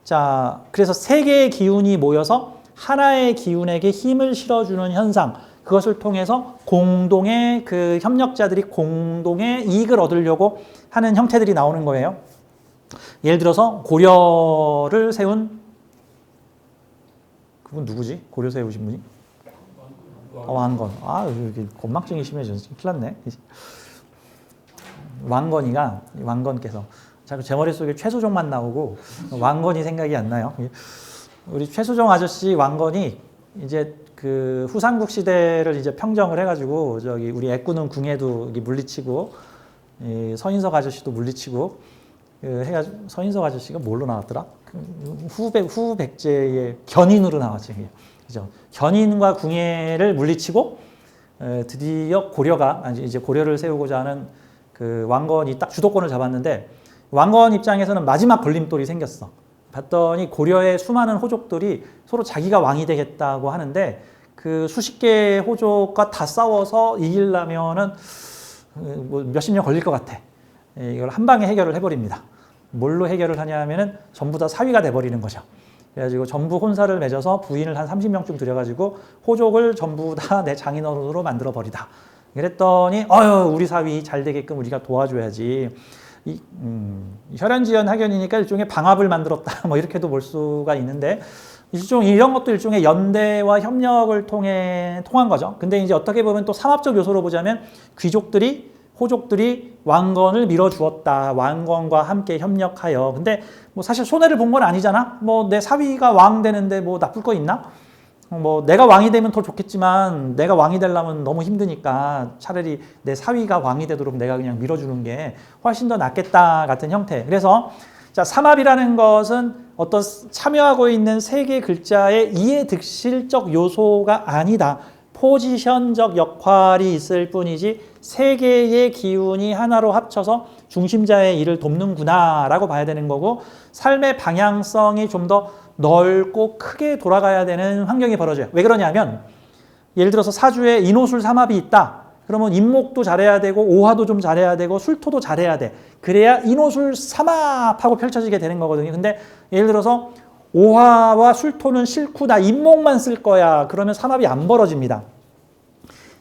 자, 그래서 3개의 기운이 모여서 하나의 기운에게 힘을 실어주는 현상, 그것을 통해서 공동의 그 협력자들이 공동의 이익을 얻으려고 하는 형태들이 나오는 거예요. 예를 들어서 고려를 세운 그분 누구지? 고려 세우신 분이? 왕건. 아, 이렇게 건망증이 심해져서 큰일 났네. 왕건께서 자꾸 제 머릿속에 최소종만 나오고 왕건이 생각이 안 나요. 우리 최소종 아저씨 왕건이 이제 그 후삼국 시대를 이제 평정을 해가지고 저기 우리 애꾸는 궁예도 물리치고 서인석 아저씨도 물리치고 해가지고 서인석 아저씨가 뭘로 나왔더라? 후백제의 견인으로 나왔죠. 그죠? 견인과 궁예를 물리치고 드디어 고려가 이제 고려를 세우고자 하는 그 그 왕건이 딱 주도권을 잡았는데 왕건 입장에서는 마지막 걸림돌이 생겼어. 봤더니 고려의 수많은 호족들이 서로 자기가 왕이 되겠다고 하는데 그 수십 개의 호족과 다 싸워서 이기려면은 뭐 몇십 년 걸릴 것 같아. 이걸 한 방에 해결을 해버립니다. 뭘로 해결을 하냐면은 전부 다 사위가 돼버리는 거죠. 그래가지고 전부 혼사를 맺어서 부인을 한 30명쯤 들여가지고 호족을 전부 다 내 장인어른으로 만들어 버리다. 그랬더니 우리 사위 잘 되게끔 우리가 도와줘야지. 혈연지연 학연이니까 일종의 방합을 만들었다. 뭐 이렇게도 볼 수가 있는데 이런 것도 일종의 연대와 협력을 통한 거죠. 근데 이제 어떻게 보면 또 삼합적 요소로 보자면 호족들이 왕건을 밀어주었다. 왕건과 함께 협력하여. 근데 뭐 사실 손해를 본 건 아니잖아. 뭐 내 사위가 왕 되는데 뭐 나쁠 거 있나? 뭐 내가 왕이 되면 더 좋겠지만 내가 왕이 되려면 너무 힘드니까 차라리 내 사위가 왕이 되도록 내가 그냥 밀어주는 게 훨씬 더 낫겠다 같은 형태. 그래서 자, 삼합이라는 것은 어떤 참여하고 있는 세 개 글자의 이해득실적 요소가 아니다. 포지션적 역할이 있을 뿐이지 세 개의 기운이 하나로 합쳐서 중심자의 일을 돕는구나 라고 봐야 되는 거고 삶의 방향성이 좀 더 넓고 크게 돌아가야 되는 환경이 벌어져요. 왜 그러냐면 예를 들어서 사주에 인호술 삼합이 있다. 그러면 인목도 잘해야 되고 오화도 좀 잘해야 되고 술토도 잘해야 돼. 그래야 인호술 삼합하고 펼쳐지게 되는 거거든요. 근데 예를 들어서 오화와 술토는 싫고 나 인목만 쓸 거야. 그러면 삼합이 안 벌어집니다.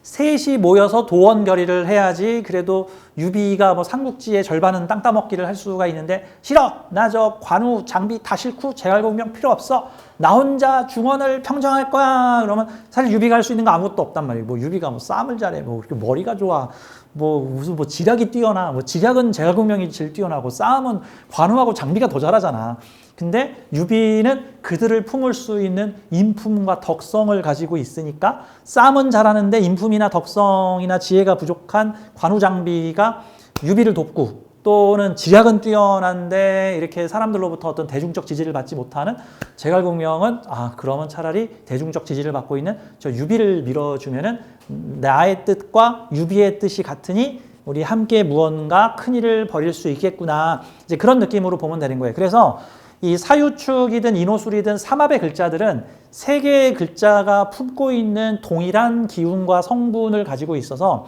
셋이 모여서 도원결의를 해야지 그래도 유비가 뭐 삼국지의 절반은 땅 따먹기를 할 수가 있는데 싫어! 나 저 관우 장비 다 싫고 제갈공명 필요 없어. 나 혼자 중원을 평정할 거야. 그러면 사실 유비가 할 수 있는 거 아무것도 없단 말이에요. 뭐 유비가 뭐 싸움을 잘해. 뭐 머리가 좋아. 뭐 무슨 뭐 지략이 뛰어나. 뭐 지략은 제갈공명이 제일 뛰어나고 싸움은 관우하고 장비가 더 잘하잖아. 근데 유비는 그들을 품을 수 있는 인품과 덕성을 가지고 있으니까 싸움은 잘하는데 인품이나 덕성이나 지혜가 부족한 관우장비가 유비를 돕고 또는 지략은 뛰어난데 이렇게 사람들로부터 어떤 대중적 지지를 받지 못하는 제갈공명은 그러면 차라리 대중적 지지를 받고 있는 저 유비를 밀어주면은 나의 뜻과 유비의 뜻이 같으니 우리 함께 무언가 큰 일을 벌일 수 있겠구나. 이제 그런 느낌으로 보면 되는 거예요. 그래서 이 사유축이든 인호술이든 삼합의 글자들은 세 개의 글자가 품고 있는 동일한 기운과 성분을 가지고 있어서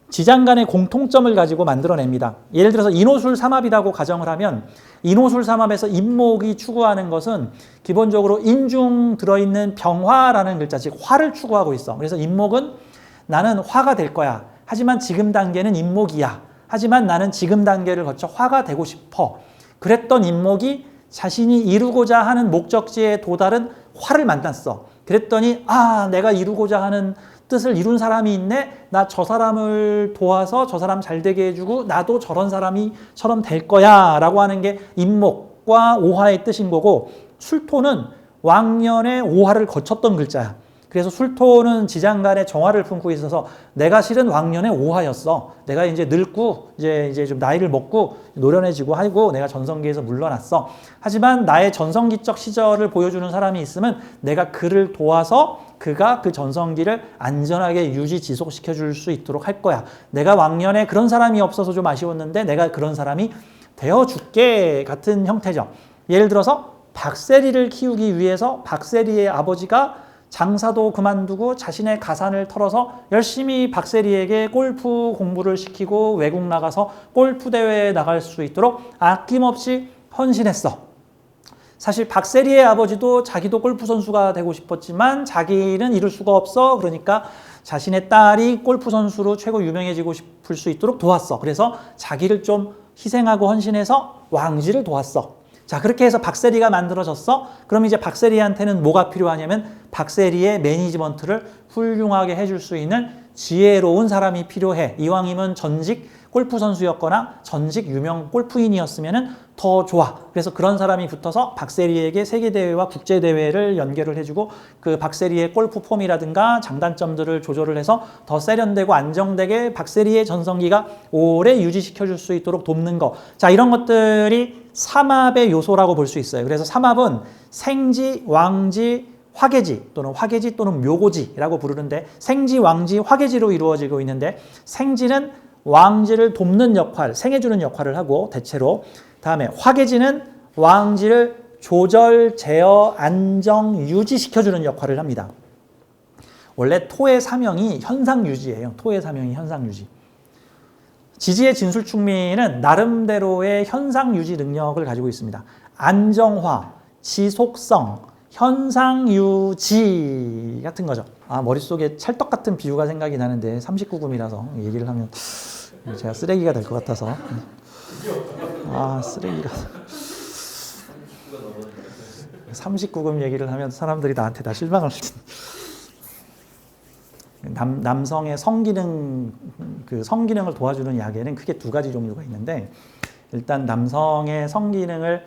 지장 간의 공통점을 가지고 만들어냅니다. 예를 들어서 인호술 삼합이라고 가정을 하면 인호술 삼합에서 인목이 추구하는 것은 기본적으로 인중 들어있는 병화라는 글자, 즉 화를 추구하고 있어. 그래서 인목은 나는 화가 될 거야. 하지만 지금 단계는 인목이야. 하지만 나는 지금 단계를 거쳐 화가 되고 싶어. 그랬던 인목이 자신이 이루고자 하는 목적지에 도달은 화를 만났어. 그랬더니 내가 이루고자 하는 뜻을 이룬 사람이 있네. 나 저 사람을 도와서 저 사람 잘 되게 해주고 나도 저런 사람이처럼 될 거야 라고 하는 게 인목과 오화의 뜻인 거고 술토는 왕년에 오화를 거쳤던 글자야. 그래서 술토는 지장간의 정화를 품고 있어서 내가 실은 왕년에 오화였어. 내가 이제 늙고 이제 좀 나이를 먹고 노련해지고 하고 내가 전성기에서 물러났어. 하지만 나의 전성기적 시절을 보여주는 사람이 있으면 내가 그를 도와서 그가 그 전성기를 안전하게 유지 지속시켜 줄 수 있도록 할 거야. 내가 왕년에 그런 사람이 없어서 좀 아쉬웠는데 내가 그런 사람이 되어줄게 같은 형태죠. 예를 들어서 박세리를 키우기 위해서 박세리의 아버지가 장사도 그만두고 자신의 가산을 털어서 열심히 박세리에게 골프 공부를 시키고 외국 나가서 골프 대회에 나갈 수 있도록 아낌없이 헌신했어. 사실 박세리의 아버지도 자기도 골프 선수가 되고 싶었지만 자기는 이룰 수가 없어. 그러니까 자신의 딸이 골프 선수로 최고 유명해지고 싶을 수 있도록 도왔어. 그래서 자기를 좀 희생하고 헌신해서 왕지를 도왔어. 자, 그렇게 해서 박세리가 만들어졌어. 그럼 이제 박세리한테는 뭐가 필요하냐면 박세리의 매니지먼트를 훌륭하게 해줄 수 있는 지혜로운 사람이 필요해. 이왕이면 전직 골프 선수였거나 전직 유명 골프인이었으면 더 좋아. 그래서 그런 사람이 붙어서 박세리에게 세계대회와 국제대회를 연결을 해주고 그 박세리의 골프 폼이라든가 장단점들을 조절을 해서 더 세련되고 안정되게 박세리의 전성기가 오래 유지시켜줄 수 있도록 돕는 거. 자, 이런 것들이 삼합의 요소라고 볼 수 있어요. 그래서 삼합은 생지, 왕지, 화계지 또는 화계지 또는 묘고지라고 부르는데 생지, 왕지, 화계지로 이루어지고 있는데 생지는 왕지를 돕는 역할, 생해주는 역할을 하고 대체로 다음에 화계지는 왕지를 조절, 제어, 안정, 유지시켜주는 역할을 합니다. 원래 토의 사명이 현상유지예요. 토의 사명이 현상유지. 지지의 진술충민은 나름대로의 현상유지 능력을 가지고 있습니다. 안정화, 지속성, 현상유지 같은 거죠. 머릿속에 찰떡 같은 비유가 생각이 나는데 39금이라서 얘기를 하면 제가 쓰레기가 될 것 같아서. 쓰레기가. 39금 얘기를 하면 사람들이 나한테 다 실망할 텐데. 남성의 성기능, 그 성기능을 도와주는 약에는 크게 두 가지 종류가 있는데, 일단 남성의 성기능을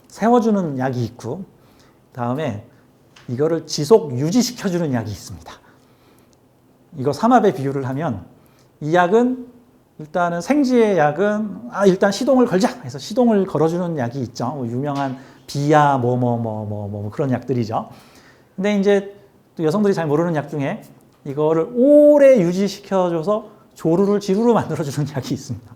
세워주는 약이 있고, 다음에 이거를 지속 유지시켜주는 약이 있습니다. 이거 삼합에 비유를 하면, 이 약은 일단은 생지의 약은 일단 시동을 걸자 해서 시동을 걸어주는 약이 있죠. 유명한 비야 그런 약들이죠. 근데 이제 또 여성들이 잘 모르는 약 중에 이거를 오래 유지시켜줘서 조루를 지루로 만들어주는 약이 있습니다.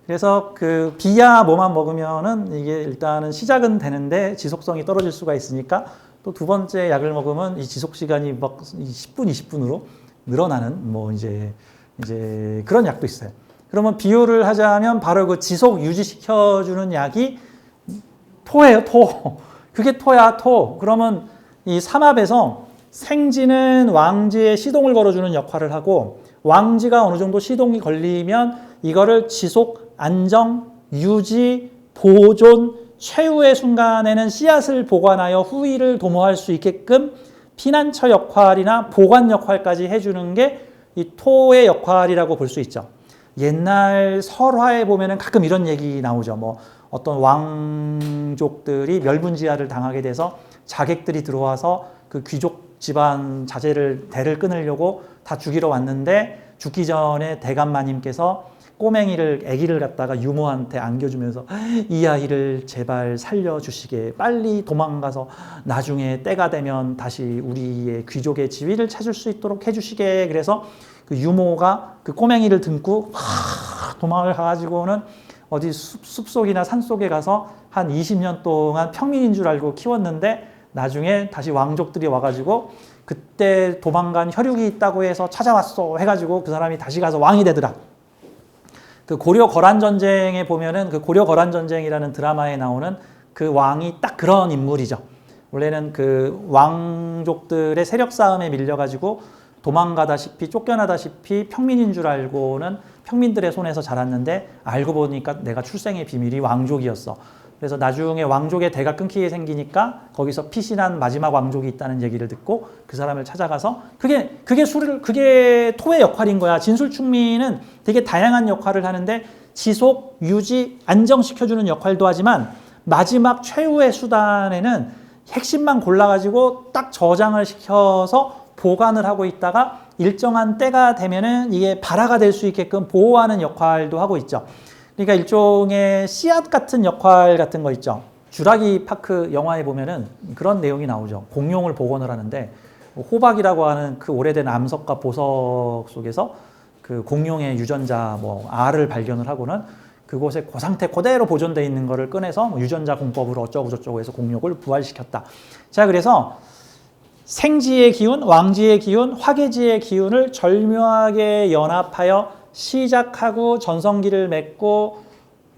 그래서 그 비야 뭐만 먹으면은 이게 일단은 시작은 되는데 지속성이 떨어질 수가 있으니까 또 두 번째 약을 먹으면 이 지속 시간이 막 10분, 20분으로 늘어나는 이제 그런 약도 있어요. 그러면 비유를 하자면 바로 그 지속 유지시켜주는 약이 토예요, 토. 그게 토야, 토. 그러면 이 삼합에서 생지는 왕지에 시동을 걸어주는 역할을 하고, 왕지가 어느 정도 시동이 걸리면 이거를 지속, 안정, 유지, 보존, 최후의 순간에는 씨앗을 보관하여 후위를 도모할 수 있게끔 피난처 역할이나 보관 역할까지 해주는 게 이 토의 역할이라고 볼 수 있죠. 옛날 설화에 보면은 가끔 이런 얘기 나오죠. 어떤 왕족들이 멸분지하를 당하게 돼서 자객들이 들어와서 그 귀족 집안 대를 끊으려고 다 죽이러 왔는데, 죽기 전에 대감마님께서 아기를 갖다가 유모한테 안겨주면서 이 아이를 제발 살려주시게, 빨리 도망가서 나중에 때가 되면 다시 우리의 귀족의 지위를 찾을 수 있도록 해주시게. 그래서 그 유모가 그 꼬맹이를 등고 도망을 가가지고는 어디 숲속이나 산속에 가서 한 20년 동안 평민인 줄 알고 키웠는데, 나중에 다시 왕족들이 와가지고 그때 도망간 혈육이 있다고 해서 찾아왔어 해가지고 그 사람이 다시 가서 왕이 되더라. 그 고려 거란 전쟁에 보면은 그 고려 거란 전쟁이라는 드라마에 나오는 그 왕이 딱 그런 인물이죠. 원래는 그 왕족들의 세력 싸움에 밀려가지고 도망가다시피 쫓겨나다시피 평민인 줄 알고는 평민들의 손에서 자랐는데, 알고 보니까 내가 출생의 비밀이 왕족이었어. 그래서 나중에 왕족의 대가 끊기게 생기니까 거기서 피신한 마지막 왕족이 있다는 얘기를 듣고 그 사람을 찾아가서 그게 토의 역할인 거야. 진술충민은 되게 다양한 역할을 하는데 지속, 유지, 안정시켜주는 역할도 하지만 마지막 최후의 수단에는 핵심만 골라가지고 딱 저장을 시켜서 보관을 하고 있다가 일정한 때가 되면은 이게 발화가 될 수 있게끔 보호하는 역할도 하고 있죠. 그러니까 일종의 씨앗 같은 역할 같은 거 있죠. 주라기 파크 영화에 보면은 그런 내용이 나오죠. 공룡을 복원을 하는데 호박이라고 하는 그 오래된 암석과 보석 속에서 그 공룡의 유전자 알을 발견을 하고는 그곳에 그 상태 그대로 보존되어 있는 거를 꺼내서 유전자 공법으로 어쩌고 저쩌고 해서 공룡을 부활시켰다. 자, 그래서 생지의 기운, 왕지의 기운, 화계지의 기운을 절묘하게 연합하여 시작하고 전성기를 맺고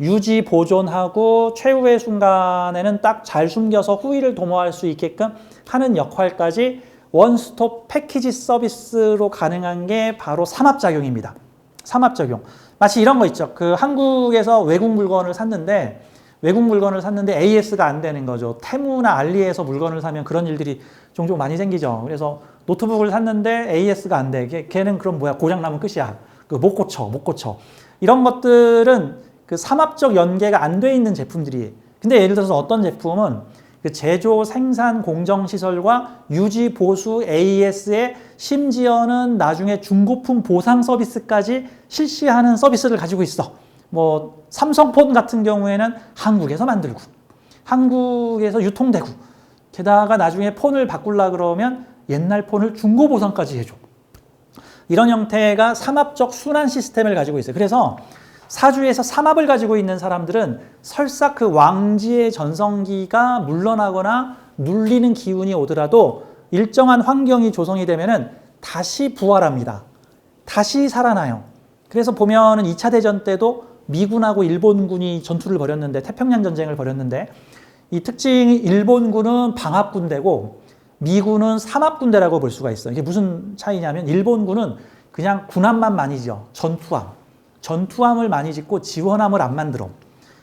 유지 보존하고 최후의 순간에는 딱 잘 숨겨서 후위를 도모할 수 있게끔 하는 역할까지 원스톱 패키지 서비스로 가능한 게 바로 삼합작용입니다. 삼합작용. 마치 이런 거 있죠. 그 한국에서 외국 물건을 샀는데 AS가 안 되는 거죠. 테무나 알리에서 물건을 사면 그런 일들이 종종 많이 생기죠. 그래서 노트북을 샀는데 AS가 안 돼. 걔는 그럼 뭐야? 고장나면 끝이야. 못 고쳐. 이런 것들은 그 삼합적 연계가 안 돼 있는 제품들이에요. 근데 예를 들어서 어떤 제품은 그 제조, 생산, 공정시설과 유지, 보수, AS에 심지어는 나중에 중고품 보상 서비스까지 실시하는 서비스를 가지고 있어. 삼성폰 같은 경우에는 한국에서 만들고, 한국에서 유통되고, 게다가 나중에 폰을 바꾸려고 그러면 옛날 폰을 중고 보상까지 해줘. 이런 형태가 삼합적 순환 시스템을 가지고 있어요. 그래서 사주에서 삼합을 가지고 있는 사람들은 설사 그 왕지의 전성기가 물러나거나 눌리는 기운이 오더라도 일정한 환경이 조성이 되면은 다시 부활합니다. 다시 살아나요. 그래서 보면은 2차 대전 때도 미군하고 일본군이 전투를 벌였는데, 태평양 전쟁을 벌였는데, 이 특징이 일본군은 방합군대고 미군은 삼합군대라고 볼 수가 있어요. 이게 무슨 차이냐면 일본군은 그냥 군함만 많이 지어. 전투함을 많이 짓고 지원함을 안 만들어.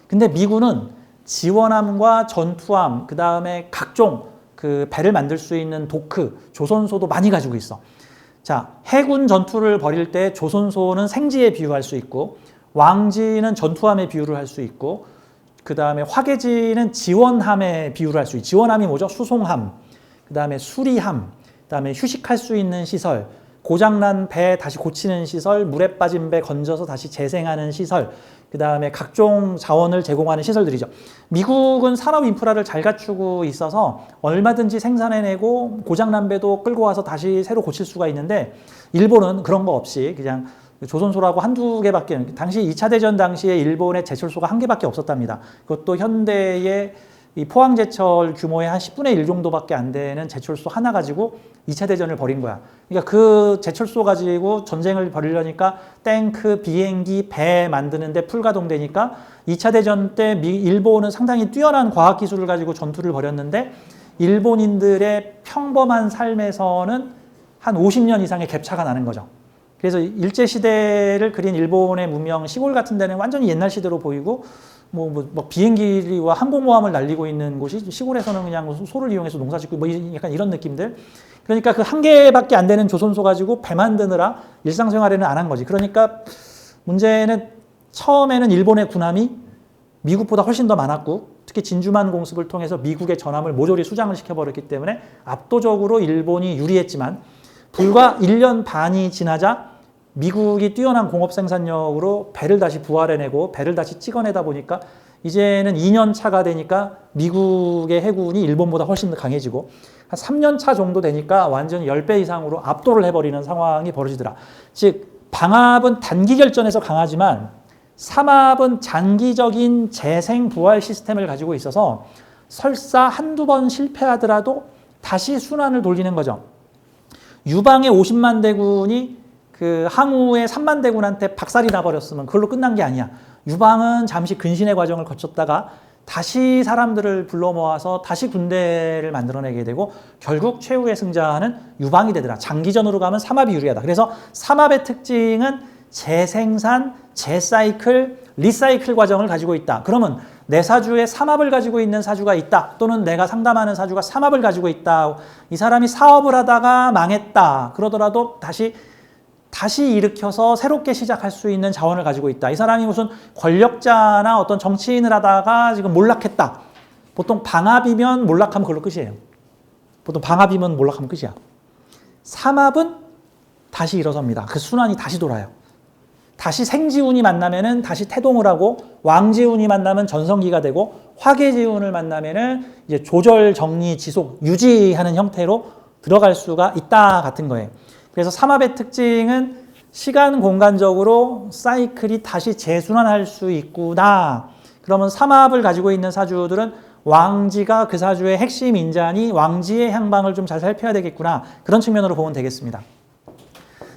근데 미군은 지원함과 전투함, 그 다음에 각종 그 배를 만들 수 있는 도크, 조선소도 많이 가지고 있어. 자, 해군 전투를 벌일 때 조선소는 생지에 비유할 수 있고, 왕지는 전투함에 비유를 할 수 있고, 그 다음에 화계지는 지원함에 비유를 할 수 있고, 지원함이 뭐죠? 수송함, 그 다음에 수리함, 그 다음에 휴식할 수 있는 시설, 고장난 배 다시 고치는 시설, 물에 빠진 배 건져서 다시 재생하는 시설, 그 다음에 각종 자원을 제공하는 시설들이죠. 미국은 산업 인프라를 잘 갖추고 있어서 얼마든지 생산해내고 고장난 배도 끌고 와서 다시 새로 고칠 수가 있는데, 일본은 그런 거 없이 그냥 조선소라고 한두 개밖에, 당시 2차 대전 당시에 일본의 제철소가 한 개밖에 없었답니다. 그것도 현대의 이 포항제철 규모의 한 10분의 1 정도밖에 안 되는 제철소 하나 가지고 2차 대전을 벌인 거야. 그러니까 그 제철소 가지고 전쟁을 벌이려니까 탱크, 비행기, 배 만드는데 풀가동되니까 2차 대전 때 일본은 상당히 뛰어난 과학기술을 가지고 전투를 벌였는데, 일본인들의 평범한 삶에서는 한 50년 이상의 갭차가 나는 거죠. 그래서 일제시대를 그린 일본의 문명, 시골 같은 데는 완전히 옛날 시대로 보이고, 뭐 비행기와 항공모함을 날리고 있는 곳이 시골에서는 그냥 소를 이용해서 농사 짓고 뭐 약간 이런 느낌들. 그러니까 그 한 개밖에 안 되는 조선소 가지고 배 만드느라 일상생활에는 안 한 거지. 그러니까 문제는 처음에는 일본의 군함이 미국보다 훨씬 더 많았고, 특히 진주만 공습을 통해서 미국의 전함을 모조리 수장을 시켜버렸기 때문에 압도적으로 일본이 유리했지만, 불과 1년 반이 지나자 미국이 뛰어난 공업 생산력으로 배를 다시 부활해내고 배를 다시 찍어내다 보니까 이제는 2년 차가 되니까 미국의 해군이 일본보다 훨씬 더 강해지고, 한 3년 차 정도 되니까 완전히 10배 이상으로 압도를 해버리는 상황이 벌어지더라. 즉 방합은 단기 결전에서 강하지만 삼합은 장기적인 재생 부활 시스템을 가지고 있어서 설사 한두 번 실패하더라도 다시 순환을 돌리는 거죠. 유방의 50만 대군이 그 항우의 3만 대군한테 박살이 나버렸으면 그걸로 끝난 게 아니야. 유방은 잠시 근신의 과정을 거쳤다가 다시 사람들을 불러 모아서 다시 군대를 만들어내게 되고, 결국 최후의 승자는 유방이 되더라. 장기전으로 가면 삼합이 유리하다. 그래서 삼합의 특징은 재생산, 재사이클, 리사이클 과정을 가지고 있다. 그러면 내 사주에 삼합을 가지고 있는 사주가 있다, 또는 내가 상담하는 사주가 삼합을 가지고 있다. 이 사람이 사업을 하다가 망했다 그러더라도 다시 일으켜서 새롭게 시작할 수 있는 자원을 가지고 있다. 이 사람이 무슨 권력자나 어떤 정치인을 하다가 지금 몰락했다. 보통 방합이면 몰락하면 그걸로 끝이에요. 보통 방합이면 몰락하면 끝이야. 삼합은 다시 일어섭니다. 그 순환이 다시 돌아요. 다시 생지운이 만나면은 다시 태동을 하고, 왕지운이 만나면 전성기가 되고, 화계지운을 만나면은 이제 조절, 정리, 지속, 유지하는 형태로 들어갈 수가 있다 같은 거예요. 그래서 삼합의 특징은 시간 공간적으로 사이클이 다시 재순환할 수 있구나. 그러면 삼합을 가지고 있는 사주들은 왕지가 그 사주의 핵심 인자니 왕지의 향방을 좀 잘 살펴야 되겠구나. 그런 측면으로 보면 되겠습니다.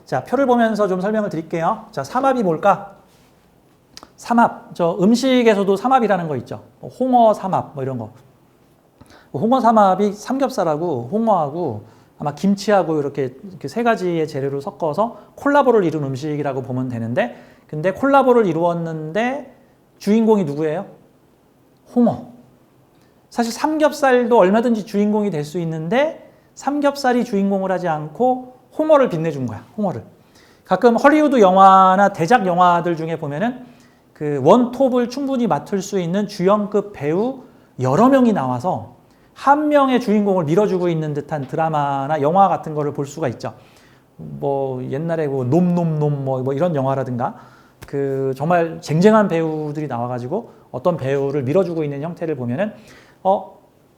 자, 표를 보면서 좀 설명을 드릴게요. 자, 삼합이 뭘까? 삼합, 저 음식에서도 삼합이라는 거 있죠. 홍어 삼합 뭐 이런 거. 홍어 삼합이 삼겹살하고 홍어하고 아마 김치하고 이렇게 세 가지의 재료를 섞어서 콜라보를 이룬 음식이라고 보면 되는데, 근데 콜라보를 이루었는데 주인공이 누구예요? 홍어. 사실 삼겹살도 얼마든지 주인공이 될 수 있는데 삼겹살이 주인공을 하지 않고 홍어를 빛내준 거야. 홍어를. 가끔 헐리우드 영화나 대작 영화들 중에 보면은 그 원톱을 충분히 맡을 수 있는 주연급 배우 여러 명이 나와서 한 명의 주인공을 밀어주고 있는 듯한 드라마나 영화 같은 거를 볼 수가 있죠. 뭐 옛날에 뭐 놈놈놈 뭐 이런 영화라든가, 그 정말 쟁쟁한 배우들이 나와가지고 어떤 배우를 밀어주고 있는 형태를 보면은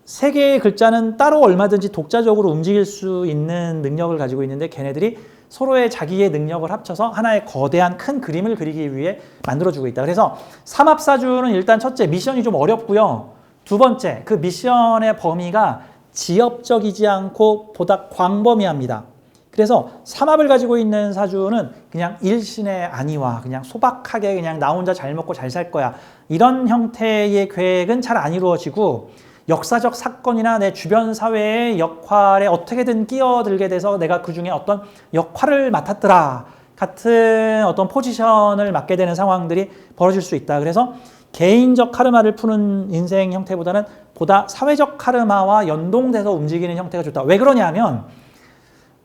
세 개의 글자는 따로 얼마든지 독자적으로 움직일 수 있는 능력을 가지고 있는데, 걔네들이 서로의 자기의 능력을 합쳐서 하나의 거대한 큰 그림을 그리기 위해 만들어주고 있다. 그래서 삼합사주는 일단 첫째 미션이 좀 어렵고요. 두 번째 그 미션의 범위가 지엽적이지 않고 보다 광범위합니다. 그래서 삼합을 가지고 있는 사주는 그냥 일신의 안위와 그냥 소박하게 그냥 나 혼자 잘 먹고 잘 살 거야. 이런 형태의 계획은 잘 안 이루어지고 역사적 사건이나 내 주변 사회의 역할에 어떻게든 끼어들게 돼서 내가 그 중에 어떤 역할을 맡았더라 같은 어떤 포지션을 맡게 되는 상황들이 벌어질 수 있다. 그래서 개인적 카르마를 푸는 인생 형태보다는 보다 사회적 카르마와 연동돼서 움직이는 형태가 좋다. 왜 그러냐면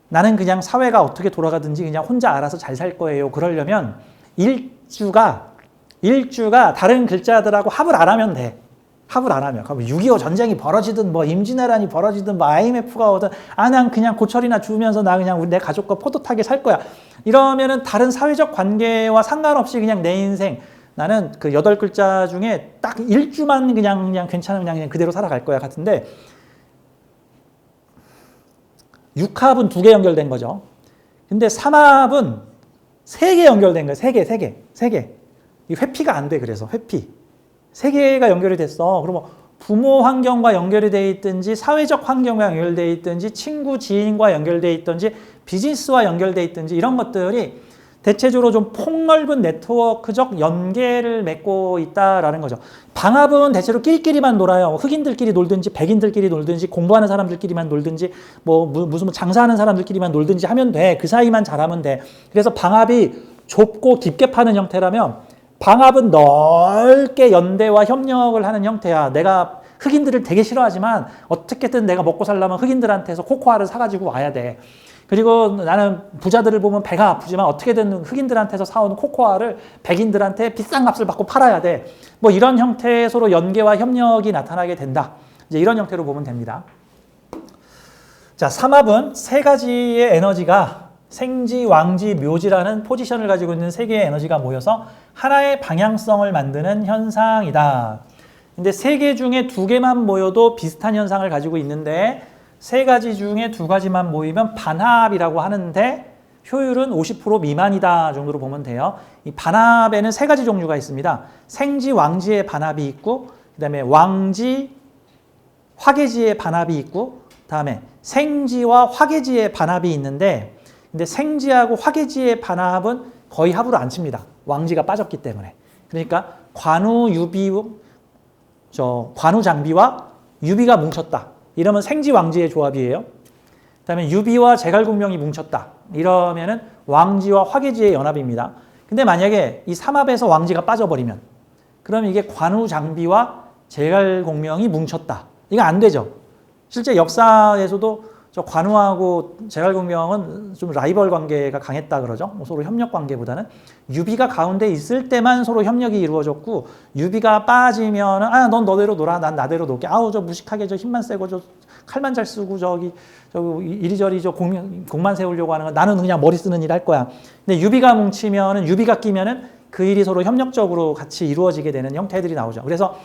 나는 그냥 사회가 어떻게 돌아가든지 그냥 혼자 알아서 잘 살 거예요. 그러려면 일주가 다른 글자들하고 합을 안 하면 돼. 합을 안 하면. 6.25 전쟁이 벌어지든 뭐 임진왜란이 벌어지든 뭐 IMF가 오든 난 그냥 고철이나 주우면서 나 그냥 내 가족과 포도타게 살 거야. 이러면은 다른 사회적 관계와 상관없이 그냥 내 인생 나는 그 8글자 중에 딱 일주만 그냥 괜찮으면 그냥 그대로 살아갈 거야 같은데 육합은 2개 연결된 거죠. 근데 삼합은 3개 연결된 거예요. 3개. 이 회피가 안 돼. 그래서 회피. 3개가 연결이 됐어. 그러면 부모 환경과 연결이 돼 있든지 사회적 환경과 연결돼 있든지 친구 지인과 연결돼 있든지 비즈니스와 연결돼 있든지 이런 것들이 대체적으로 좀 폭넓은 네트워크적 연계를 맺고 있다라는 거죠. 방합은 대체로 끼리끼리만 놀아요. 흑인들끼리 놀든지 백인들끼리 놀든지 공부하는 사람들끼리만 놀든지 무슨 장사하는 사람들끼리만 놀든지 하면 돼. 그 사이만 잘하면 돼. 그래서 방합이 좁고 깊게 파는 형태라면 방합은 넓게 연대와 협력을 하는 형태야. 내가 흑인들을 되게 싫어하지만 어떻게든 내가 먹고 살려면 흑인들한테서 코코아를 사가지고 와야 돼. 그리고 나는 부자들을 보면 배가 아프지만 어떻게든 흑인들한테서 사오는 코코아를 백인들한테 비싼 값을 받고 팔아야 돼. 뭐 이런 형태의 서로 연계와 협력이 나타나게 된다. 이제 이런 형태로 보면 됩니다. 자, 삼합은 3가지의 에너지가 생지, 왕지, 묘지라는 포지션을 가지고 있는 3개의 에너지가 모여서 하나의 방향성을 만드는 현상이다. 근데 3개 중에 2개만 모여도 비슷한 현상을 가지고 있는데 3가지 중에 2가지만 모이면 반합이라고 하는데 효율은 50% 미만이다 정도로 보면 돼요. 이 반합에는 3가지 종류가 있습니다. 생지, 왕지의 반합이 있고 그 다음에 왕지, 화계지의 반합이 있고 다음에 생지와 화계지의 반합이 있는데 근데 생지하고 화계지의 반합은 거의 합으로 안 칩니다. 왕지가 빠졌기 때문에. 그러니까 관우장비와 유비가 뭉쳤다. 이러면 생지왕지의 조합이에요. 그다음에 유비와 제갈공명이 뭉쳤다. 이러면은 왕지와 화계지의 연합입니다. 근데 만약에 이 삼합에서 왕지가 빠져버리면 그러면 이게 관우장비와 제갈공명이 뭉쳤다. 이거 안 되죠. 실제 역사에서도 저 관우하고 제갈공명은 좀 라이벌 관계가 강했다 그러죠. 서로 협력 관계보다는 유비가 가운데 있을 때만 서로 협력이 이루어졌고 유비가 빠지면 넌 너대로 놀아, 난 나대로 놀게. 저 무식하게 저 힘만 세고 저 칼만 잘 쓰고 저기 이리저리 저 공만 세우려고 하는 거 나는 그냥 머리 쓰는 일 할 거야. 근데 유비가 뭉치면은 유비가 끼면은 그 일이 서로 협력적으로 같이 이루어지게 되는 형태들이 나오죠. 그래서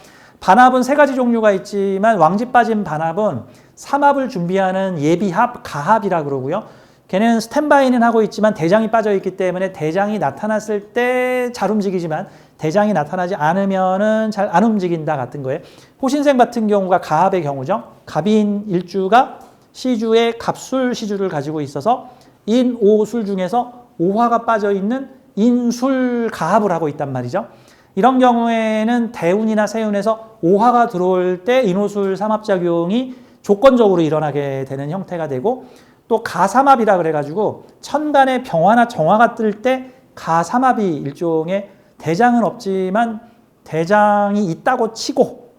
반합은 3가지 종류가 있지만 왕지 빠진 반합은 삼합을 준비하는 예비합, 가합이라 그러고요. 걔는 스탠바이는 하고 있지만 대장이 빠져 있기 때문에 대장이 나타났을 때 잘 움직이지만 대장이 나타나지 않으면은 잘 안 움직인다 같은 거예요. 호신생 같은 경우가 가합의 경우죠. 갑인 일주가 시주의 갑술 시주를 가지고 있어서 인오술 중에서 오화가 빠져 있는 인술 가합을 하고 있단 말이죠. 이런 경우에는 대운이나 세운에서 오화가 들어올 때 인오술 삼합작용이 조건적으로 일어나게 되는 형태가 되고 또 가삼합이라 그래가지고 천간에 병화나 정화가 뜰 때 가삼합이 일종의 대장은 없지만 대장이 있다고 치고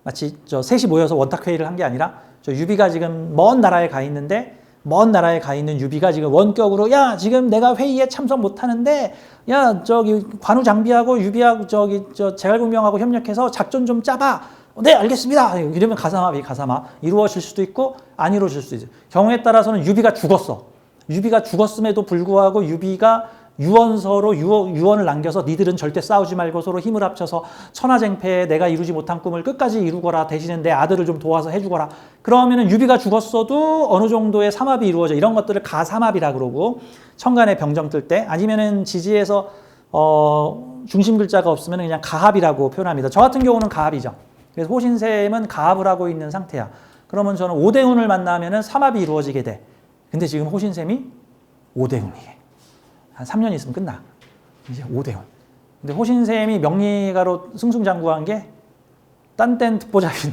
마치 저 셋이 모여서 원탁회의를 한 게 아니라 저 유비가 지금 먼 나라에 가 있는데 먼 나라에 가 있는 유비가 지금 원격으로 지금 내가 회의에 참석 못 하는데 저기 관우 장비하고 유비하고 저 제갈공명하고 협력해서 작전 좀 짜봐. 네, 알겠습니다. 이러면 가삼합 이루어질 수도 있고 안 이루어질 수도 있어요. 경우에 따라서는 유비가 죽었어. 유비가 죽었음에도 불구하고 유비가 유언서로 유언을 남겨서 니들은 절대 싸우지 말고 서로 힘을 합쳐서 천하쟁패에 내가 이루지 못한 꿈을 끝까지 이루거라. 대신에 내 아들을 좀 도와서 해주거라. 그러면은 유비가 죽었어도 어느 정도의 삼합이 이루어져. 이런 것들을 가삼합이라 그러고 천간에 병정 뜰 때 아니면은 지지에서 중심 글자가 없으면 그냥 가합이라고 표현합니다. 저 같은 경우는 가합이죠. 그래서 호신셈은 가합을 하고 있는 상태야. 그러면 저는 오대운을 만나면은 삼합이 이루어지게 돼. 근데 지금 호신셈이 오대운이에요. 한 3년 있으면 끝나. 이제 오대운. 근데 호신셈이 명리가로 승승장구한 게 딴 특보잡인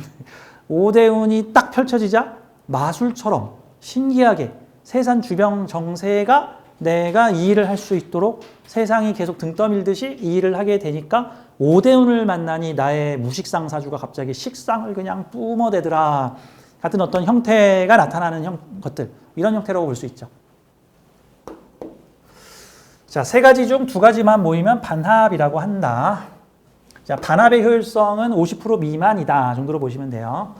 오대운이 딱 펼쳐지자 마술처럼 신기하게 세상 주변 정세가 내가 이 일을 할 수 있도록 세상이 계속 등 떠밀듯이 이 일을 하게 되니까 오대운을 만나니 나의 무식상사주가 갑자기 식상을 그냥 뿜어대더라. 같은 어떤 형태가 나타나는 것들. 이런 형태라고 볼 수 있죠. 자, 세 가지 중 두 가지만 모이면 반합이라고 한다. 자, 반합의 효율성은 50% 미만이다 정도로 보시면 돼요.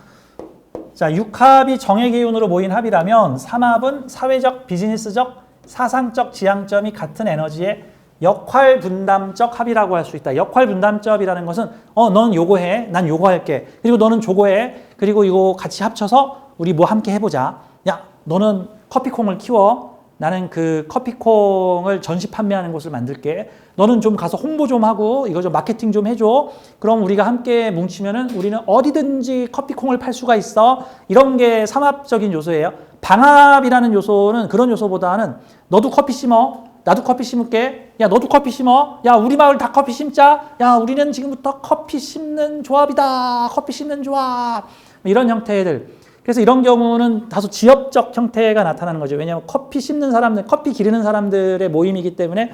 자, 육합이 정의 기운으로 모인 합이라면 삼합은 사회적, 비즈니스적, 사상적 지향점이 같은 에너지의 역할 분담적 합이라고 할 수 있다. 역할 분담적이라는 것은 넌 요거 해, 난 요거 할게. 그리고 너는 저거 해. 그리고 이거 같이 합쳐서 우리 뭐 함께 해보자. 야, 너는 커피콩을 키워. 나는 그 커피콩을 전시 판매하는 곳을 만들게. 너는 좀 가서 홍보 좀 하고 이거 좀 마케팅 좀 해줘. 그럼 우리가 함께 뭉치면은 우리는 어디든지 커피콩을 팔 수가 있어. 이런 게 삼합적인 요소예요. 방합이라는 요소는 그런 요소보다는 너도 커피 심어. 나도 커피 심을게. 야, 너도 커피 심어. 야, 우리 마을 다 커피 심자. 야, 우리는 지금부터 커피 심는 조합이다. 커피 심는 조합. 이런 형태들. 그래서 이런 경우는 다소 지역적 형태가 나타나는 거죠. 왜냐하면 커피 심는 사람들, 커피 기르는 사람들의 모임이기 때문에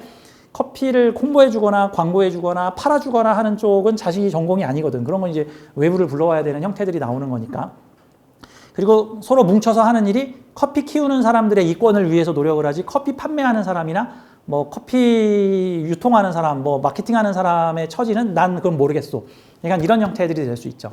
커피를 홍보해주거나 광고해주거나 팔아주거나 하는 쪽은 자식이 전공이 아니거든. 그런 건 이제 외부를 불러와야 되는 형태들이 나오는 거니까. 그리고 서로 뭉쳐서 하는 일이 커피 키우는 사람들의 이권을 위해서 노력을 하지 커피 판매하는 사람이나 뭐 커피 유통하는 사람, 뭐 마케팅하는 사람의 처지는 난 그건 모르겠어. 그러니까 이런 형태들이 될 수 있죠.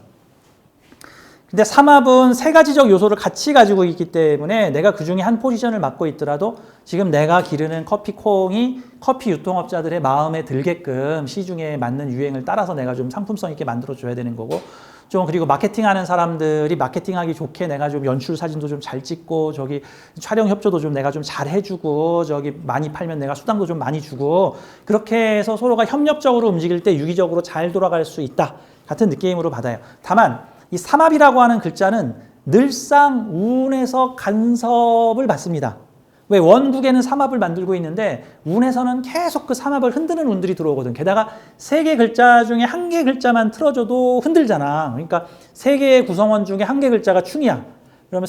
근데 삼합은 세 가지적 요소를 같이 가지고 있기 때문에 내가 그 중에 한 포지션을 맡고 있더라도 지금 내가 기르는 커피콩이 커피 유통업자들의 마음에 들게끔 시중에 맞는 유행을 따라서 내가 좀 상품성 있게 만들어줘야 되는 거고 좀 그리고 마케팅하는 사람들이 마케팅하기 좋게 내가 좀 연출 사진도 좀 잘 찍고 저기 촬영 협조도 좀 내가 좀 잘 해주고 저기 많이 팔면 내가 수당도 좀 많이 주고 그렇게 해서 서로가 협력적으로 움직일 때 유기적으로 잘 돌아갈 수 있다 같은 느낌으로 받아요. 다만 이 삼합이라고 하는 글자는 늘상 운에서 간섭을 받습니다. 왜 원국에는 삼합을 만들고 있는데 운에서는 계속 그 삼합을 흔드는 운들이 들어오거든. 게다가 세 개 글자 중에 한 개 글자만 틀어줘도 흔들잖아. 그러니까 세 개의 구성원 중에 한 개 글자가 충이야. 그러면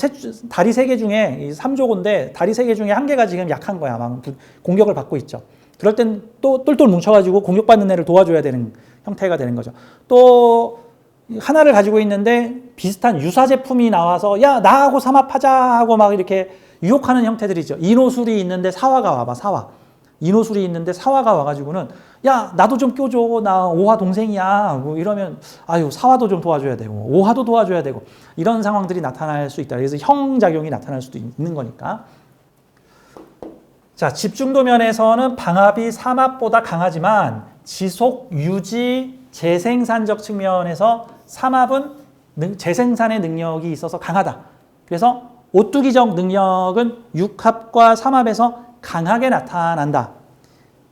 다리 세 개 중에 3조고인데 다리 세 개 중에 한 개가 지금 약한 거야. 막 공격을 받고 있죠. 그럴 땐 또 똘똘 뭉쳐가지고 공격받는 애를 도와줘야 되는 형태가 되는 거죠. 또 하나를 가지고 있는데 비슷한 유사 제품이 나와서 야 나하고 삼합하자 하고 막 이렇게 유혹하는 형태들이죠. 인호술이 있는데 사화가 와봐. 사화. 인호술이 있는데 사화가 와가지고는 야 나도 좀 껴줘. 나 오화 동생이야. 뭐 이러면 아유 사화도 좀 도와줘야 되고 오화도 도와줘야 되고 이런 상황들이 나타날 수 있다. 그래서 형작용이 나타날 수도 있는 거니까. 자, 집중도 면에서는 방합이 삼합보다 강하지만 지속, 유지, 재생산적 측면에서 삼합은 재생산의 능력이 있어서 강하다. 그래서 오뚜기적 능력은 육합과 삼합에서 강하게 나타난다.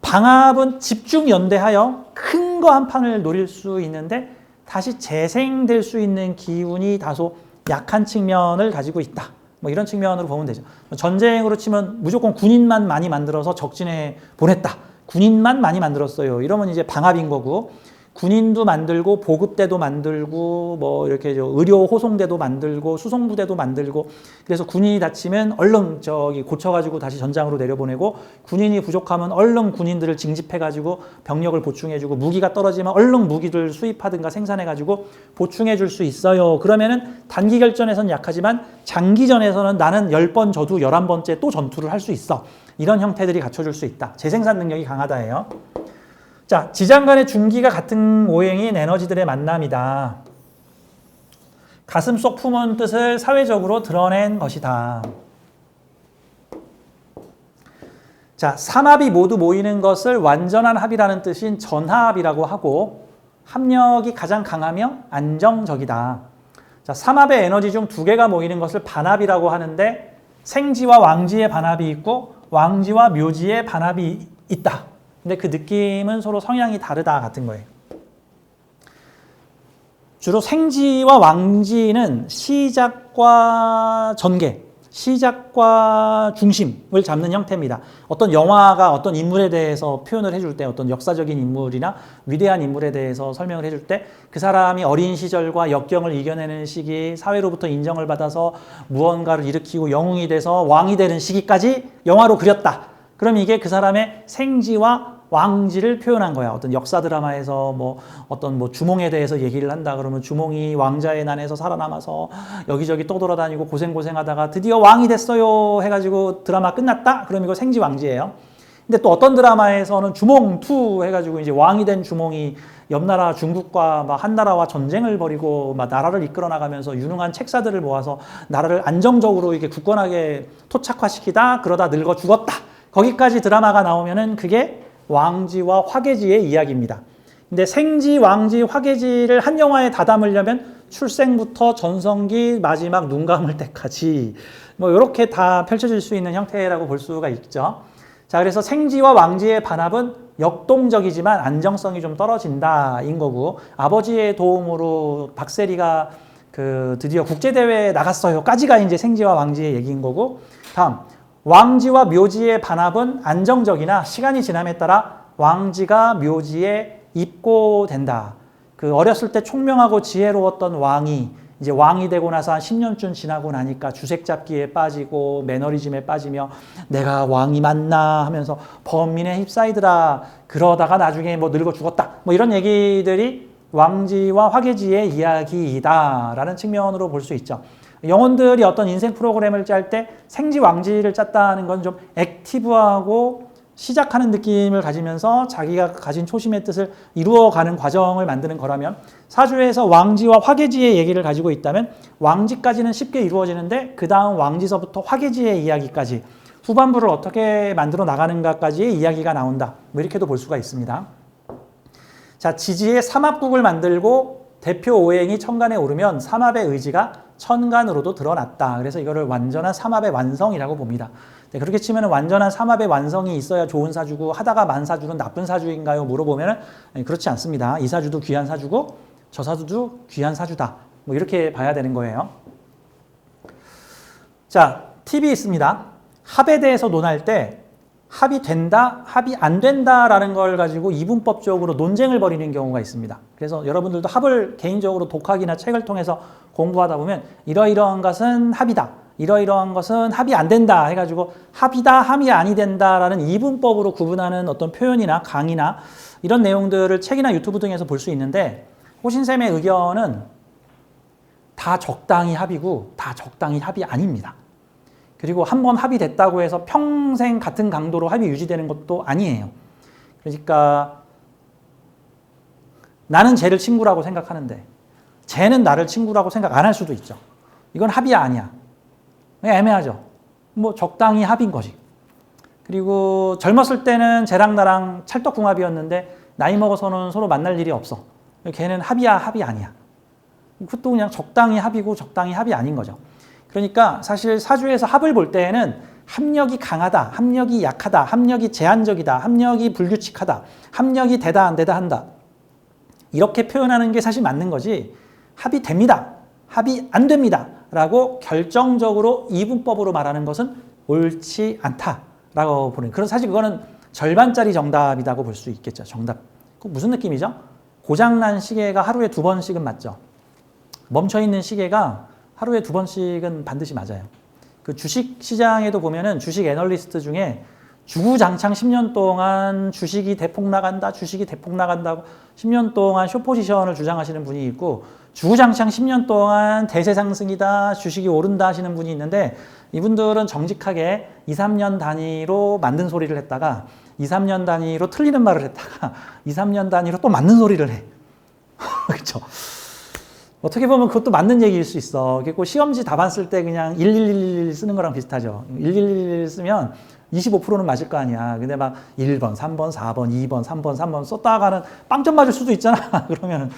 방합은 집중 연대하여 큰 거 한 판을 노릴 수 있는데 다시 재생될 수 있는 기운이 다소 약한 측면을 가지고 있다. 뭐 이런 측면으로 보면 되죠. 전쟁으로 치면 무조건 군인만 많이 만들어서 적진에 보냈다. 군인만 많이 만들었어요. 이러면 이제 방합인 거고 군인도 만들고 보급대도 만들고 뭐 이렇게 의료 호송대도 만들고 수송부대도 만들고 그래서 군인이 다치면 얼른 저기 고쳐가지고 다시 전장으로 내려보내고 군인이 부족하면 얼른 군인들을 징집해가지고 병력을 보충해주고 무기가 떨어지면 얼른 무기를 수입하든가 생산해가지고 보충해줄 수 있어요. 그러면은 단기 결전에서는 약하지만 장기전에서는 나는 10번 져도 11번째 또 전투를 할 수 있어. 이런 형태들이 갖춰줄 수 있다. 재생산 능력이 강하다예요. 자, 지장 간의 중기가 같은 오행인 에너지들의 만남이다. 가슴속 품은 뜻을 사회적으로 드러낸 것이다. 자, 삼합이 모두 모이는 것을 완전한 합이라는 뜻인 전합이라고 하고 합력이 가장 강하며 안정적이다. 자, 삼합의 에너지 중 두 개가 모이는 것을 반합이라고 하는데 생지와 왕지의 반합이 있고 왕지와 묘지의 반합이 있다. 근데 그 느낌은 서로 성향이 다르다 같은 거예요. 주로 생지와 왕지는 시작과 전개, 시작과 중심을 잡는 형태입니다. 어떤 영화가 어떤 인물에 대해서 표현을 해줄 때, 어떤 역사적인 인물이나 위대한 인물에 대해서 설명을 해줄 때 그 사람이 어린 시절과 역경을 이겨내는 시기, 사회로부터 인정을 받아서 무언가를 일으키고 영웅이 돼서 왕이 되는 시기까지 영화로 그렸다. 그럼 이게 그 사람의 생지와 왕지를 표현한 거야. 어떤 역사 드라마에서 어떤 주몽에 대해서 얘기를 한다 그러면 주몽이 왕자의 난에서 살아남아서 여기저기 떠돌아다니고 고생하다가 드디어 왕이 됐어요 해가지고 드라마 끝났다? 그럼 이거 생지 왕지예요. 근데 또 어떤 드라마에서는 주몽2 해가지고 이제 왕이 된 주몽이 옆나라 중국과 한나라와 전쟁을 벌이고 나라를 이끌어 나가면서 유능한 책사들을 모아서 나라를 안정적으로 이렇게 굳건하게 토착화시키다 그러다 늙어 죽었다. 거기까지 드라마가 나오면은 그게 왕지와 화개지의 이야기입니다. 근데 생지, 왕지, 화개지를 한 영화에 다 담으려면 출생부터 전성기, 마지막 눈 감을 때까지 이렇게 다 펼쳐질 수 있는 형태라고 볼 수가 있죠. 자, 그래서 생지와 왕지의 반합은 역동적이지만 안정성이 좀 떨어진다인 거고 아버지의 도움으로 박세리가 드디어 국제대회에 나갔어요까지가 이제 생지와 왕지의 얘기인 거고 다음 왕지와 묘지의 반합은 안정적이나 시간이 지남에 따라 왕지가 묘지에 입고된다. 어렸을 때 총명하고 지혜로웠던 왕이 이제 왕이 되고 나서 한 10년쯤 지나고 나니까 주색 잡기에 빠지고 매너리즘에 빠지며 내가 왕이 맞나 하면서 범민에 휩싸이더라. 그러다가 나중에 늙어 죽었다. 이런 얘기들이 왕지와 화개지의 이야기이다라는 측면으로 볼 수 있죠. 영혼들이 어떤 인생 프로그램을 짤 때 생지 왕지를 짰다는 건 좀 액티브하고 시작하는 느낌을 가지면서 자기가 가진 초심의 뜻을 이루어가는 과정을 만드는 거라면 사주에서 왕지와 화개지의 얘기를 가지고 있다면 왕지까지는 쉽게 이루어지는데 그 다음 왕지서부터 화개지의 이야기까지 후반부를 어떻게 만들어 나가는가까지의 이야기가 나온다. 이렇게도 볼 수가 있습니다. 자, 지지의 삼합국을 만들고 대표 오행이 천간에 오르면 삼합의 의지가 천간으로도 드러났다. 그래서 이거를 완전한 삼합의 완성이라고 봅니다. 네, 그렇게 치면 완전한 삼합의 완성이 있어야 좋은 사주고 하다가 만 사주는 나쁜 사주인가요? 물어보면 그렇지 않습니다. 이 사주도 귀한 사주고 저 사주도 귀한 사주다. 이렇게 봐야 되는 거예요. 자, 팁이 있습니다. 합에 대해서 논할 때 합이 된다, 합이 안 된다라는 걸 가지고 이분법적으로 논쟁을 벌이는 경우가 있습니다. 그래서 여러분들도 합을 개인적으로 독학이나 책을 통해서 공부하다 보면 이러이러한 것은 합이다, 이러이러한 것은 합이 안 된다 해가지고 합이다, 합이 아니 된다라는 이분법으로 구분하는 어떤 표현이나 강의나 이런 내용들을 책이나 유튜브 등에서 볼 수 있는데 호신쌤의 의견은 다 적당히 합이고 다 적당히 합이 아닙니다. 그리고 한번 합이 됐다고 해서 평생 같은 강도로 합이 유지되는 것도 아니에요. 그러니까 나는 쟤를 친구라고 생각하는데 쟤는 나를 친구라고 생각 안 할 수도 있죠. 이건 합이 아니야. 애매하죠. 적당히 합인 거지. 그리고 젊었을 때는 쟤랑 나랑 찰떡궁합이었는데 나이 먹어서는 서로 만날 일이 없어. 걔는 합이야, 합이 아니야. 그것도 그냥 적당히 합이고 적당히 합이 아닌 거죠. 그러니까 사실 사주에서 합을 볼 때에는 합력이 강하다, 합력이 약하다, 합력이 제한적이다, 합력이 불규칙하다, 합력이 되다 안 되다 한다. 이렇게 표현하는 게 사실 맞는 거지 합이 됩니다, 합이 안 됩니다 라고 결정적으로 이분법으로 말하는 것은 옳지 않다라고 보는, 그런 사실 그거는 절반짜리 정답이라고 볼 수 있겠죠. 정답. 그 무슨 느낌이죠? 고장난 시계가 하루에 2번씩은 맞죠. 멈춰있는 시계가 하루에 2번씩은 반드시 맞아요. 그 주식 시장에도 보면은 주식 애널리스트 중에 주구장창 10년 동안 주식이 대폭 나간다, 주식이 대폭 나간다고 10년 동안 숏포지션을 주장하시는 분이 있고 주구장창 10년 동안 대세 상승이다, 주식이 오른다 하시는 분이 있는데 이분들은 정직하게 2, 3년 단위로 맞는 소리를 했다가 2, 3년 단위로 틀리는 말을 했다가 2, 3년 단위로 또 맞는 소리를 해. 그렇죠? 어떻게 보면 그것도 맞는 얘기일 수 있어. 그리고 시험지 답안 쓸 때 그냥 1111 쓰는 거랑 비슷하죠. 1111 쓰면 25%는 맞을 거 아니야. 근데 막 1번, 3번, 4번, 2번, 3번, 3번 썼다가는 빵점 맞을 수도 있잖아. 그러면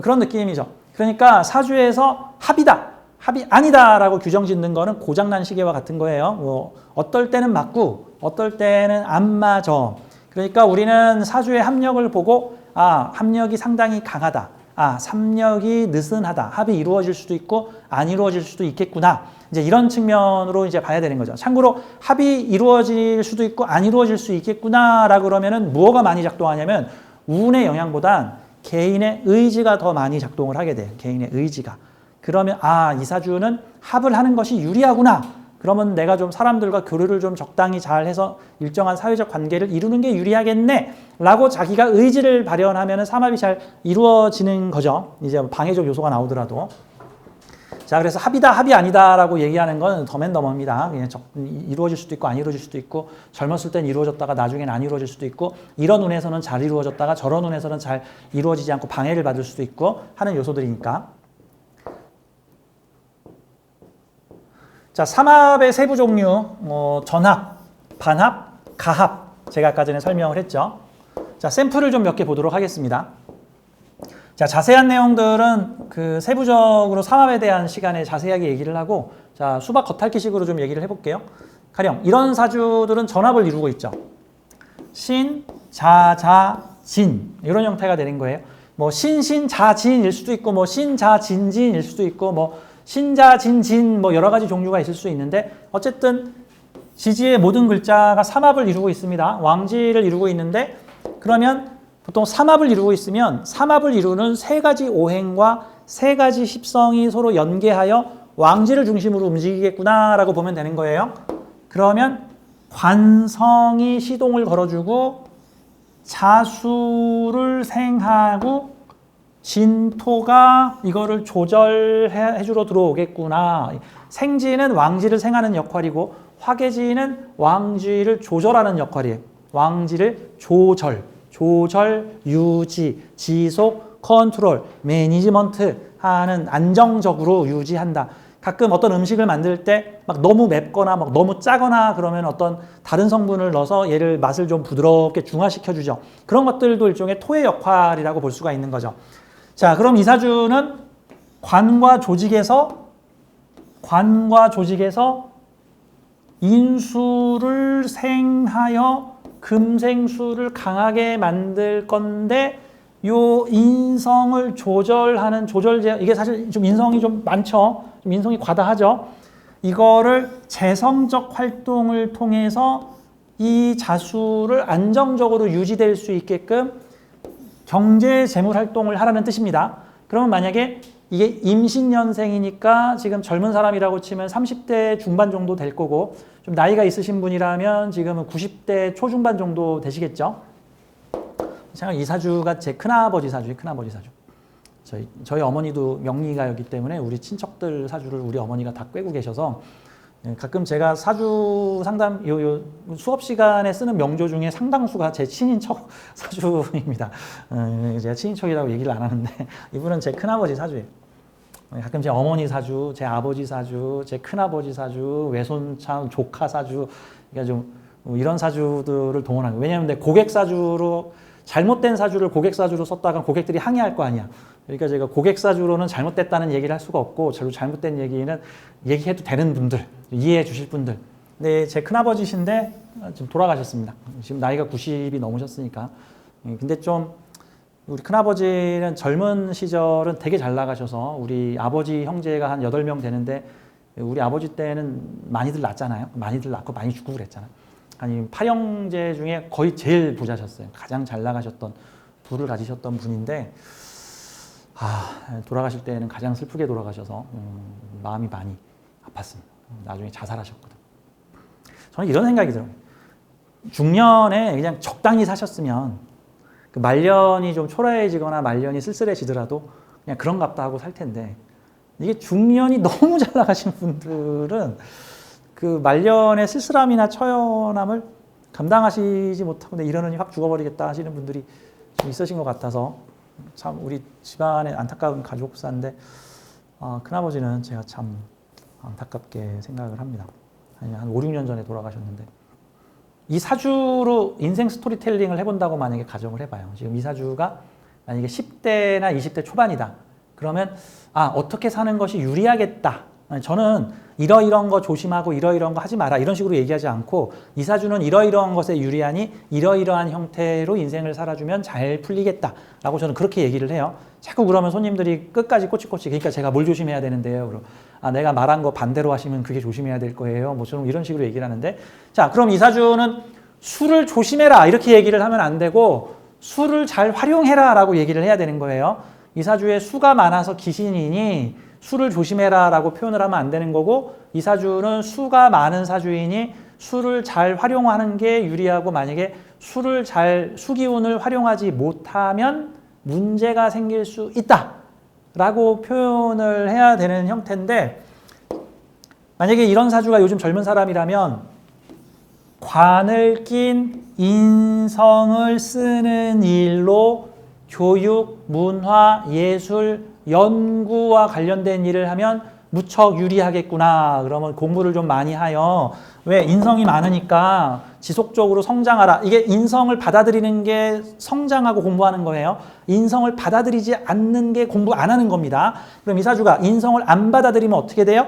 그런 느낌이죠. 그러니까 사주에서 합이다, 합이 아니다라고 규정 짓는 거는 고장난 시계와 같은 거예요. 뭐 어떨 때는 맞고 어떨 때는 안 맞아. 그러니까 우리는 사주의 합력을 보고 아, 합력이 상당히 강하다. 아, 삼력이 느슨하다. 합이 이루어질 수도 있고 안 이루어질 수도 있겠구나. 이제 이런 측면으로 이제 봐야 되는 거죠. 참고로 합이 이루어질 수도 있고 안 이루어질 수 있겠구나라고 그러면은 무엇가 많이 작동하냐면 운의 영향보단 개인의 의지가 더 많이 작동을 하게 돼요. 개인의 의지가. 그러면 아, 이 사주는 합을 하는 것이 유리하구나. 그러면 내가 좀 사람들과 교류를 좀 적당히 잘 해서 일정한 사회적 관계를 이루는 게 유리하겠네 라고 자기가 의지를 발현하면 삼합이 잘 이루어지는 거죠. 이제 방해적 요소가 나오더라도. 자, 그래서 합이다, 합이 아니다 라고 얘기하는 건 더맨더머입니다. 그냥 이루어질 수도 있고 안 이루어질 수도 있고 젊었을 땐 이루어졌다가 나중엔 안 이루어질 수도 있고 이런 운에서는 잘 이루어졌다가 저런 운에서는 잘 이루어지지 않고 방해를 받을 수도 있고 하는 요소들이니까. 자, 삼합의 세부 종류, 전합, 반합, 가합. 제가 아까 전에 설명을 했죠. 자, 샘플을 좀 몇 개 보도록 하겠습니다. 자, 자세한 내용들은 그 세부적으로 삼합에 대한 시간에 자세하게 얘기를 하고, 자, 수박 겉핥기식으로 좀 얘기를 해볼게요. 가령 이런 사주들은 전합을 이루고 있죠. 신, 자, 자, 진. 이런 형태가 되는 거예요. 뭐 신, 신, 자, 진일 수도 있고, 뭐 신, 자, 진, 진일 수도 있고, 뭐 신자, 진, 진, 뭐 여러 가지 종류가 있을 수 있는데 어쨌든 지지의 모든 글자가 삼합을 이루고 있습니다. 왕지를 이루고 있는데 그러면 보통 삼합을 이루고 있으면 삼합을 이루는 세 가지 오행과 세 가지 십성이 서로 연계하여 왕지를 중심으로 움직이겠구나라고 보면 되는 거예요. 그러면 관성이 시동을 걸어주고 자수를 생하고 진토가 이거를 조절해 주러 들어오겠구나. 생지는 왕지를 생하는 역할이고 화계지는 왕지를 조절하는 역할이에요. 왕지를 조절, 유지, 지속, 컨트롤, 매니지먼트 하는 안정적으로 유지한다. 가끔 어떤 음식을 만들 때 막 너무 맵거나 막 너무 짜거나 그러면 어떤 다른 성분을 넣어서 얘를 맛을 좀 부드럽게 중화시켜 주죠. 그런 것들도 일종의 토의 역할이라고 볼 수가 있는 거죠. 자, 그럼 이 사주는 관과 조직에서 인수를 생하여 금생수를 강하게 만들 건데 요 인성을 조절하는 조절제, 이게 사실 좀 인성이 좀 많죠. 좀 인성이 과다하죠. 이거를 재성적 활동을 통해서 이 자수를 안정적으로 유지될 수 있게끔 경제 재물 활동을 하라는 뜻입니다. 그러면 만약에 이게 임신년생이니까 지금 젊은 사람이라고 치면 30대 중반 정도 될 거고 좀 나이가 있으신 분이라면 지금은 90대 초중반 정도 되시겠죠. 이 사주가 제 큰아버지 사주예요. 큰아버지 사주. 저희 어머니도 명리가였기 때문에 우리 친척들 사주를 우리 어머니가 다 꿰고 계셔서 가끔 제가 사주 상담 수업 시간에 쓰는 명조 중에 상당수가 제 친인척 사주입니다. 제가 친인척이라고 얘기를 안 하는데 이분은 제 큰아버지 사주예요. 가끔 제 어머니 사주, 제 아버지 사주, 제 큰아버지 사주, 외손참 조카 사주, 그러니까 좀 이런 사주들을 동원하는 거예요. 왜냐하면 고객 사주로 잘못된 사주를 고객 사주로 썼다가 고객들이 항의할 거 아니야. 그러니까 제가 고객 사주로는 잘못됐다는 얘기를 할 수가 없고 잘못된 얘기는 얘기해도 되는 분들, 이해해 주실 분들. 근데 제 큰아버지신데 지금 돌아가셨습니다. 지금 나이가 90이 넘으셨으니까. 근데 좀 우리 큰아버지는 젊은 시절은 되게 잘 나가셔서 우리 아버지 형제가 한 8명 되는데 우리 아버지 때는 많이들 낳잖아요. 많이들 낳고 많이 죽고 그랬잖아요. 아니 8형제 중에 거의 제일 부자셨어요. 가장 잘 나가셨던 부를 가지셨던 분인데 돌아가실 때는 가장 슬프게 돌아가셔서 마음이 많이 아팠습니다. 나중에 자살하셨거든요. 저는 이런 생각이 들어요. 중년에 그냥 적당히 사셨으면 그 말년이 좀 초라해지거나 말년이 쓸쓸해지더라도 그냥 그런갑다 하고 살 텐데 이게 중년이 너무 잘 나가신 분들은 그 말년의 쓸쓸함이나 처연함을 감당하시지 못하고 이러느니 확 죽어버리겠다 하시는 분들이 좀 있으신 것 같아서 참 우리 집안의 안타까운 가족사인데 큰아버지는 제가 참 안타깝게 생각을 합니다. 한 5, 6년 전에 돌아가셨는데 이 사주로 인생 스토리텔링을 해본다고 만약에 가정을 해봐요. 지금 이 사주가 만약에 10대나 20대 초반이다. 그러면 어떻게 사는 것이 유리하겠다. 저는 이러이러한 거 조심하고 이러이러한 거 하지 마라 이런 식으로 얘기하지 않고 이 사주는 이러이러한 것에 유리하니 이러이러한 형태로 인생을 살아주면 잘 풀리겠다라고 저는 그렇게 얘기를 해요. 자꾸 그러면 손님들이 끝까지 꼬치꼬치 그러니까 제가 뭘 조심해야 되는데요. 그럼 내가 말한 거 반대로 하시면 그게 조심해야 될 거예요. 뭐 저는 이런 식으로 얘기를 하는데 자 그럼 이 사주는 술을 조심해라 이렇게 얘기를 하면 안 되고 술을 잘 활용해라 라고 얘기를 해야 되는 거예요. 이 사주에 수가 많아서 기신이니 술을 조심해라 라고 표현을 하면 안 되는 거고 이 사주는 수가 많은 사주이니 술을 잘 활용하는 게 유리하고 만약에 수기운을 활용하지 못하면 문제가 생길 수 있다 라고 표현을 해야 되는 형태인데 만약에 이런 사주가 요즘 젊은 사람이라면 관을 낀 인성을 쓰는 일로 교육, 문화, 예술, 연구와 관련된 일을 하면 무척 유리하겠구나. 그러면 공부를 좀 많이 하여 왜 인성이 많으니까 지속적으로 성장하라. 이게 인성을 받아들이는 게 성장하고 공부하는 거예요. 인성을 받아들이지 않는 게 공부 안 하는 겁니다. 그럼 이 사주가 인성을 안 받아들이면 어떻게 돼요?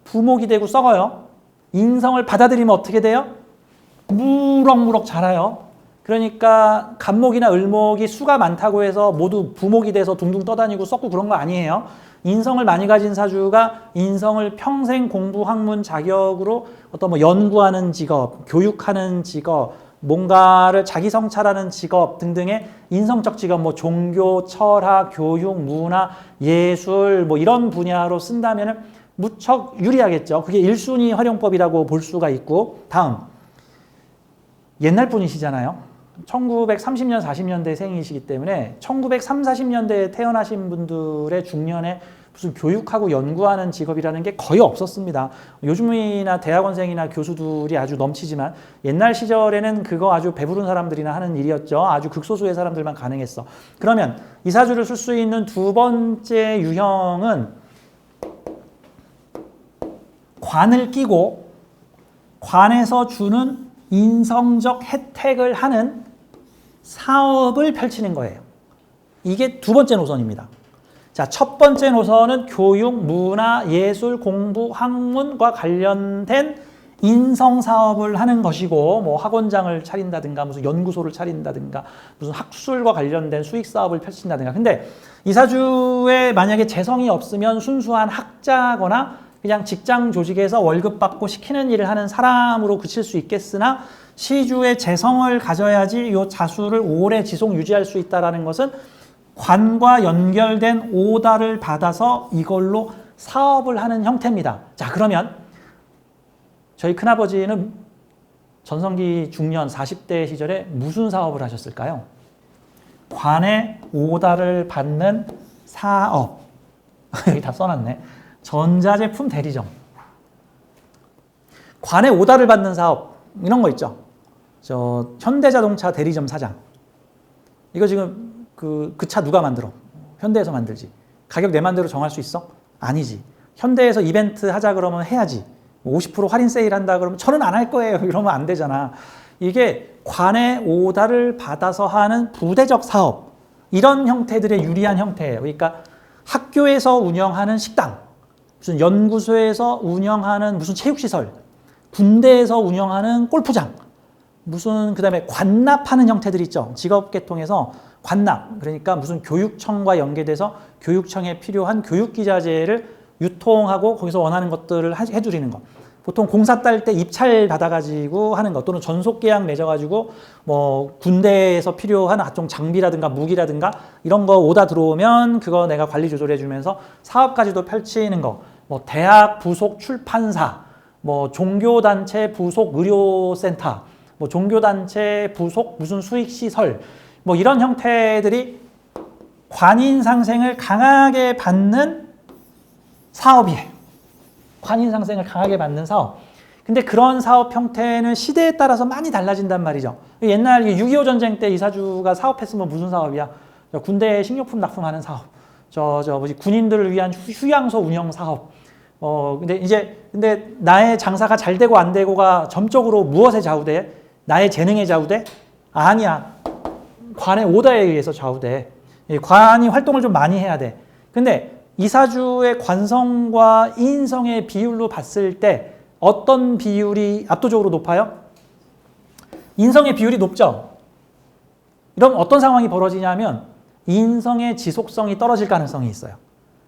부목이 되고 썩어요. 인성을 받아들이면 어떻게 돼요? 무럭무럭 자라요. 그러니까 간목이나 을목이 수가 많다고 해서 모두 부목이 돼서 둥둥 떠다니고 썩고 그런 거 아니에요. 인성을 많이 가진 사주가 인성을 평생 공부, 학문, 자격으로 어떤 뭐 연구하는 직업, 교육하는 직업, 뭔가를 자기 성찰하는 직업 등등의 인성적 직업, 뭐 종교, 철학, 교육, 문화, 예술 뭐 이런 분야로 쓴다면은 무척 유리하겠죠. 그게 1순위 활용법이라고 볼 수가 있고 다음 옛날 분이시잖아요. 1930년, 40년대 생이시기 때문에 1930, 40년대에 태어나신 분들의 중년에 무슨 교육하고 연구하는 직업이라는 게 거의 없었습니다. 요즘이나 대학원생이나 교수들이 아주 넘치지만 옛날 시절에는 그거 아주 배부른 사람들이나 하는 일이었죠. 아주 극소수의 사람들만 가능했어. 그러면 이 사주를 쓸 수 있는 두 번째 유형은 관을 끼고 관에서 주는 인성적 혜택을 하는 사업을 펼치는 거예요. 이게 두 번째 노선입니다. 자, 첫 번째 노선은 교육, 문화, 예술, 공부, 학문과 관련된 인성 사업을 하는 것이고 뭐 학원장을 차린다든가 무슨 연구소를 차린다든가 무슨 학술과 관련된 수익 사업을 펼친다든가 근데 이 사주에 만약에 재성이 없으면 순수한 학자거나 그냥 직장 조직에서 월급 받고 시키는 일을 하는 사람으로 그칠 수 있겠으나 시주의 재성을 가져야지 이 자수를 오래 지속 유지할 수 있다는 것은 관과 연결된 오다를 받아서 이걸로 사업을 하는 형태입니다. 자 그러면 저희 큰아버지는 전성기 중년 40대 시절에 무슨 사업을 하셨을까요? 관의 오다를 받는 사업 여기 다 써놨네. 전자제품 대리점 관의 오다를 받는 사업 이런 거 있죠. 저 현대자동차 대리점 사장 이거 지금 그 차 누가 만들어? 현대에서 만들지. 가격 내 맘대로 정할 수 있어? 아니지. 현대에서 이벤트 하자 그러면 해야지. 50% 할인 세일 한다 그러면 저는 안 할 거예요. 이러면 안 되잖아. 이게 관의 오다를 받아서 하는 부대적 사업 이런 형태들의 유리한 형태예요. 그러니까 학교에서 운영하는 식당 무슨 연구소에서 운영하는 무슨 체육시설 군대에서 운영하는 골프장 무슨 그다음에 관납하는 형태들 있죠. 직업계통에서 관납 그러니까 무슨 교육청과 연계돼서 교육청에 필요한 교육기자재를 유통하고 거기서 원하는 것들을 해드리는 것. 보통 공사 딸 때 입찰 받아가지고 하는 것 또는 전속계약 맺어가지고 뭐 군대에서 필요한 각종 장비라든가 무기라든가 이런 거 오다 들어오면 그거 내가 관리 조절해주면서 사업까지도 펼치는 거. 뭐 대학 부속 출판사, 뭐 종교단체 부속 의료센터, 뭐 종교단체 부속 무슨 수익시설 뭐 이런 형태들이 관인상생을 강하게 받는 사업이에요. 관인상생을 강하게 받는 사업. 근데 그런 사업 형태는 시대에 따라서 많이 달라진단 말이죠. 옛날 6.25 전쟁 때 이 사주가 사업했으면 무슨 사업이야? 군대에 식료품 납품하는 사업, 뭐지 군인들을 위한 휴양소 운영 사업. 근데 나의 장사가 잘 되고 안 되고가 점적으로 무엇에 좌우돼? 나의 재능에 좌우돼? 아니야. 관의 오더에 의해서 좌우돼. 관이 활동을 좀 많이 해야 돼. 근데 이사주의 관성과 인성의 비율로 봤을 때 어떤 비율이 압도적으로 높아요? 인성의 비율이 높죠? 이런 어떤 상황이 벌어지냐면 인성의 지속성이 떨어질 가능성이 있어요.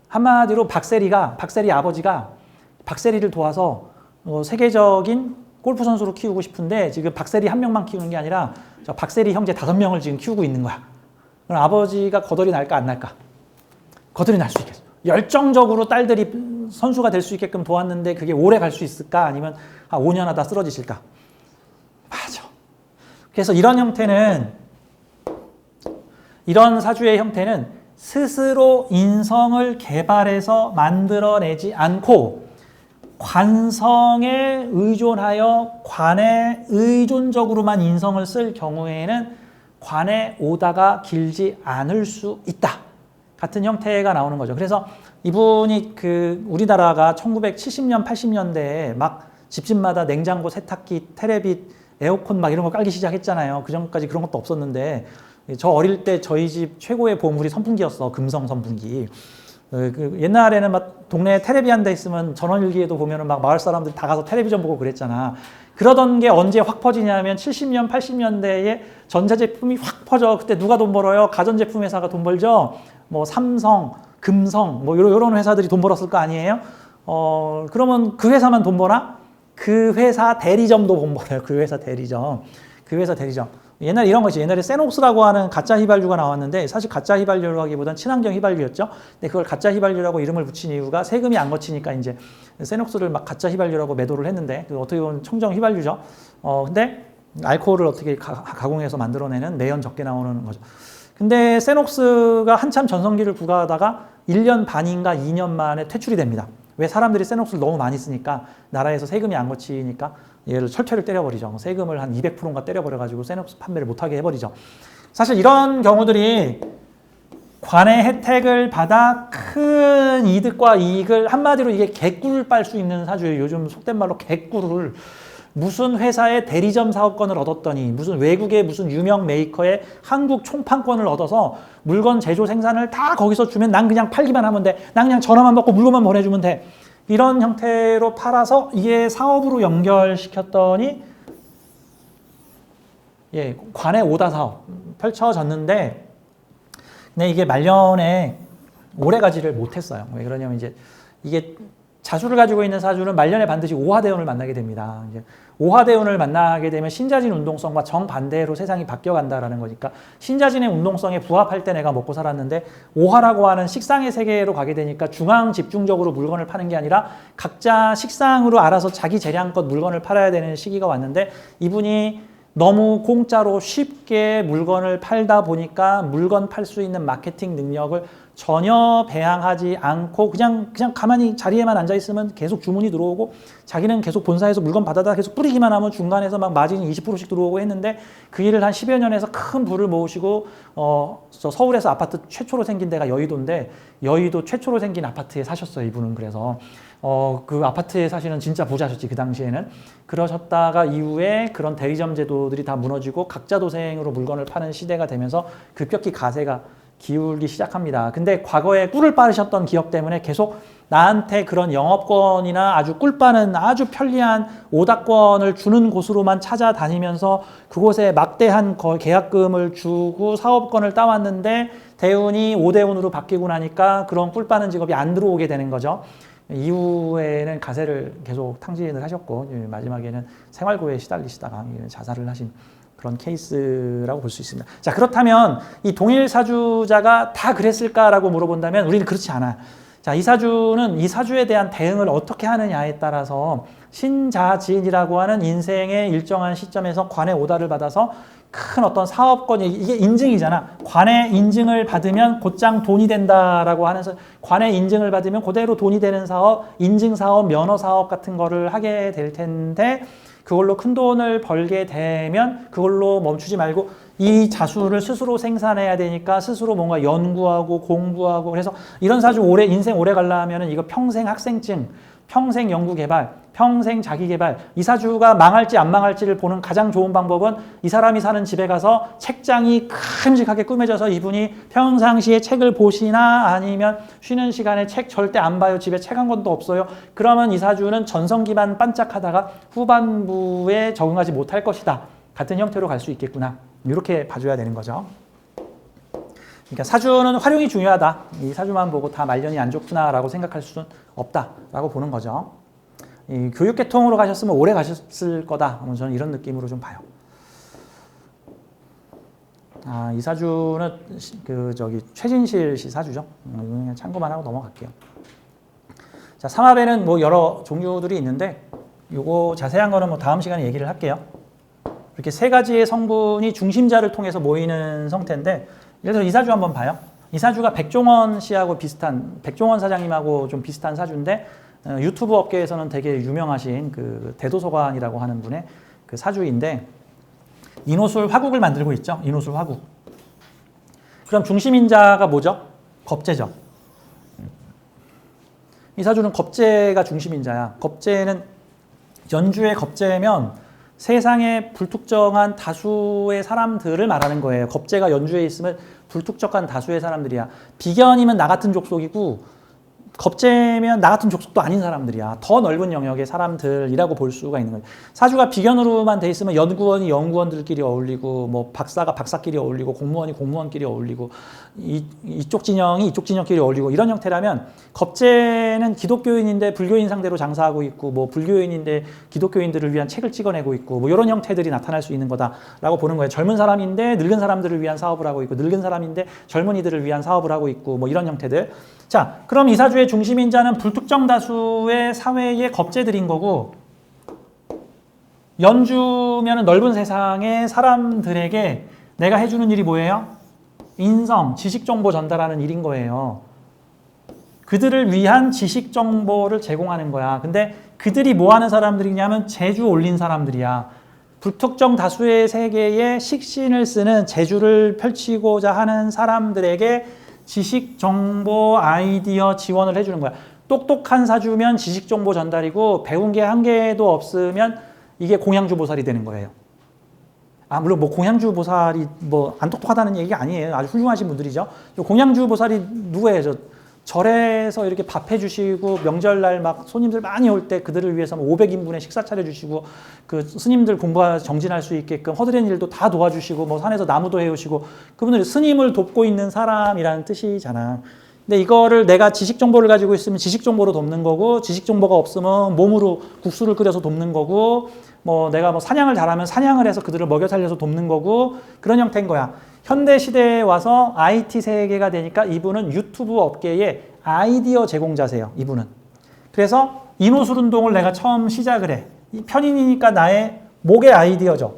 한마디로 박세리 아버지가 박세리를 도와서 세계적인 골프 선수로 키우고 싶은데 지금 박세리 한 명만 키우는 게 아니라 저 박세리 형제 5명을 지금 키우고 있는 거야. 그럼 아버지가 거덜이 날까 안 날까? 거덜이 날 수 있겠어. 열정적으로 딸들이 선수가 될 수 있게끔 도왔는데 그게 오래 갈 수 있을까? 아니면 5년 하다 쓰러지실까? 맞아. 그래서 이런 사주의 형태는 스스로 인성을 개발해서 만들어내지 않고 관성에 의존하여 관에 의존적으로만 인성을 쓸 경우에는 관의 오다가 길지 않을 수 있다. 같은 형태가 나오는 거죠. 그래서 이분이 우리나라가 1970년, 80년대에 막 집집마다 냉장고, 세탁기, 테레비, 에어컨 막 이런 거 깔기 시작했잖아요. 그 전까지 그런 것도 없었는데 저 어릴 때 저희 집 최고의 보물이 선풍기였어. 금성 선풍기. 옛날에는 막 동네에 텔레비 한 대 있으면 전원일기에도 보면은 막 마을 사람들이 다 가서 텔레비전 보고 그랬잖아. 그러던 게 언제 확 퍼지냐면 70년, 80년대에 전자제품이 확 퍼져. 그때 누가 돈 벌어요? 가전제품 회사가 돈 벌죠? 뭐 삼성, 금성, 뭐 이런 회사들이 돈 벌었을 거 아니에요? 그러면 그 회사만 돈 버나? 그 회사 대리점도 돈 벌어요. 그 회사 대리점. 옛날에 이런 거지. 옛날에 세녹스라고 하는 가짜 휘발유가 나왔는데 사실 가짜 휘발유라고 하기보단 친환경 휘발유였죠. 근데 그걸 가짜 휘발유라고 이름을 붙인 이유가 세금이 안 거치니까 이제 세녹스를 막 가짜 휘발유라고 매도를 했는데 어떻게 보면 청정 휘발유죠. 근데 알코올을 어떻게 가공해서 만들어내는 매연 적게 나오는 거죠. 근데 세녹스가 한참 전성기를 부과하다가 1년 반인가 2년 만에 퇴출이 됩니다. 왜? 사람들이 세녹스를 너무 많이 쓰니까 나라에서 세금이 안 거치니까 얘를 철퇴를 때려버리죠. 세금을 한 200%인가 때려버려가지고 세녹스 판매를 못하게 해버리죠. 사실 이런 경우들이 관의 혜택을 받아 큰 이득과 이익을 한마디로 이게 개꿀을 빨 수 있는 사주예요. 요즘 속된 말로 개꿀을. 무슨 회사의 대리점 사업권을 얻었더니 무슨 외국의 무슨 유명 메이커의 한국 총판권을 얻어서 물건 제조 생산을 다 거기서 주면 난 그냥 팔기만 하면 돼. 난 그냥 전화만 받고 물건만 보내주면 돼. 이런 형태로 팔아서 이게 사업으로 연결시켰더니 관의 오다 사업 펼쳐졌는데 근데 이게 말년에 오래 가지를 못했어요. 왜 그러냐면 이제 이게 자수를 가지고 있는 사주는 말년에 반드시 오화대운을 만나게 됩니다. 이제 오화대운을 만나게 되면 신자진 운동성과 정반대로 세상이 바뀌어간다라는 거니까 신자진의 운동성에 부합할 때 내가 먹고 살았는데 오화라고 하는 식상의 세계로 가게 되니까 중앙 집중적으로 물건을 파는 게 아니라 각자 식상으로 알아서 자기 재량껏 물건을 팔아야 되는 시기가 왔는데 이분이 너무 공짜로 쉽게 물건을 팔다 보니까 물건 팔 수 있는 마케팅 능력을 전혀 배양하지 않고 그냥 가만히 자리에만 앉아 있으면 계속 주문이 들어오고 자기는 계속 본사에서 물건 받아다 계속 뿌리기만 하면 중간에서 막 마진이 20%씩 들어오고 했는데 그 일을 한 10여 년에서 큰 부를 모으시고 저 서울에서 아파트 최초로 생긴 데가 여의도인데 여의도 최초로 생긴 아파트에 사셨어요. 이분은. 그래서 그 아파트에 사시는 진짜 부자셨지 그 당시에는. 그러셨다가 이후에 그런 대리점 제도들이 다 무너지고 각자 도생으로 물건을 파는 시대가 되면서 급격히 가세가 기울기 시작합니다. 근데 과거에 꿀을 빠르셨던 기업 때문에 계속 나한테 그런 영업권이나 아주 꿀 빠는 아주 편리한 오다권을 주는 곳으로만 찾아다니면서 그곳에 막대한 계약금을 주고 사업권을 따왔는데 대운이 5대운으로 바뀌고 나니까 그런 꿀 빠는 직업이 안 들어오게 되는 거죠. 이후에는 가세를 계속 탕진을 하셨고 마지막에는 생활고에 시달리시다가 자살을 하신 그런 케이스라고 볼 수 있습니다. 자, 그렇다면 이 동일 사주자가 다 그랬을까라고 물어본다면 우리는 그렇지 않아요. 자, 이 사주는 이 사주에 대한 대응을 어떻게 하느냐에 따라서 신자지인이라고 하는 인생의 일정한 시점에서 관의 오다를 받아서 큰 어떤 사업권이 이게 인증이잖아. 관의 인증을 받으면 곧장 돈이 된다라고 하면서 관의 인증을 받으면 그대로 돈이 되는 사업, 인증 사업, 면허 사업 같은 거를 하게 될 텐데 그걸로 큰 돈을 벌게 되면 그걸로 멈추지 말고 이 자수를 스스로 생산해야 되니까 스스로 뭔가 연구하고 공부하고 그래서 이런 사주 인생 오래 가려면 이거 평생 학생증, 평생 연구개발, 평생 자기개발, 이 사주가 망할지 안 망할지를 보는 가장 좋은 방법은 이 사람이 사는 집에 가서 책장이 큼직하게 꾸며져서 이분이 평상시에 책을 보시나 아니면 쉬는 시간에 책 절대 안 봐요. 집에 책 한 권도 없어요. 그러면 이 사주는 전성기만 반짝하다가 후반부에 적응하지 못할 것이다. 같은 형태로 갈 수 있겠구나. 이렇게 봐줘야 되는 거죠. 그러니까 사주는 활용이 중요하다. 이 사주만 보고 다 말년이 안 좋구나라고 생각할 수는 없다라고 보는 거죠. 이 교육계통으로 가셨으면 오래 가셨을 거다. 저는 이런 느낌으로 좀 봐요. 이 사주는 최진실 씨 사주죠. 그냥 참고만 하고 넘어갈게요. 자, 삼합에는 뭐 여러 종류들이 있는데 요거 자세한 거는 뭐 다음 시간에 얘기를 할게요. 이렇게 세 가지의 성분이 중심자를 통해서 모이는 성태인데 예를 들어 이 사주 한번 봐요. 이 사주가 백종원 씨하고 비슷한, 백종원 사장님하고 좀 비슷한 사주인데 유튜브 업계에서는 되게 유명하신 그 대도서관이라고 하는 분의 그 사주인데 인호술 화국을 만들고 있죠. 인호술 화국. 그럼 중심인자가 뭐죠? 겁재죠. 이 사주는 겁재가 중심인자야. 겁재는 연주의 겁재면 세상에 불특정한 다수의 사람들을 말하는 거예요. 겁재가 연주에 있으면 불특정한 다수의 사람들이야. 비견이면 나 같은 족속이고 겁재면 나 같은 족속도 아닌 사람들이야. 더 넓은 영역의 사람들이라고 볼 수가 있는 거예요. 사주가 비견으로만 돼 있으면 연구원이 연구원들끼리 어울리고 뭐 박사가 박사끼리 어울리고 공무원이 공무원끼리 어울리고 이쪽 진영이 이쪽 진영끼리 어울리고 이런 형태라면 겁재는 기독교인인데 불교인 상대로 장사하고 있고 뭐 불교인인데 기독교인들을 위한 책을 찍어내고 있고 뭐 이런 형태들이 나타날 수 있는 거다라고 보는 거예요. 젊은 사람인데 늙은 사람들을 위한 사업을 하고 있고 늙은 사람인데 젊은이들을 위한 사업을 하고 있고 뭐 이런 형태들. 자, 그럼 이 사주의 중심인자는 불특정 다수의 사회의 겁재들인 거고 연주면은 넓은 세상의 사람들에게 내가 해주는 일이 뭐예요? 인성, 지식정보 전달하는 일인 거예요. 그들을 위한 지식정보를 제공하는 거야. 근데 그들이 뭐 하는 사람들이냐면 재주 올린 사람들이야. 불특정 다수의 세계에 식신을 쓰는 재주를 펼치고자 하는 사람들에게 지식, 정보, 아이디어 지원을 해주는 거야. 똑똑한 사주면 지식, 정보 전달이고 배운 게 한 개도 없으면 이게 공양주 보살이 되는 거예요. 물론 뭐 공양주 보살이 뭐 안 똑똑하다는 얘기가 아니에요. 아주 훌륭하신 분들이죠. 공양주 보살이 누구예요? 절에서 이렇게 밥 해주시고 명절날 막 손님들 많이 올 때 그들을 위해서 500인분의 식사 차려주시고 그 스님들 공부가 정진할 수 있게끔 허드렛 일도 다 도와주시고 뭐 산에서 나무도 해오시고 그분들이 스님을 돕고 있는 사람이라는 뜻이잖아. 근데 이거를 내가 지식 정보를 가지고 있으면 지식 정보로 돕는 거고 지식 정보가 없으면 몸으로 국수를 끓여서 돕는 거고 뭐 내가 뭐 사냥을 잘하면 사냥을 해서 그들을 먹여 살려서 돕는 거고 그런 형태인 거야. 현대 시대에 와서 IT 세계가 되니까 이분은 유튜브 업계의 아이디어 제공자세요. 이분은. 그래서 인호술 운동을 내가 처음 시작을 해. 편인이니까 나의 목의 아이디어죠.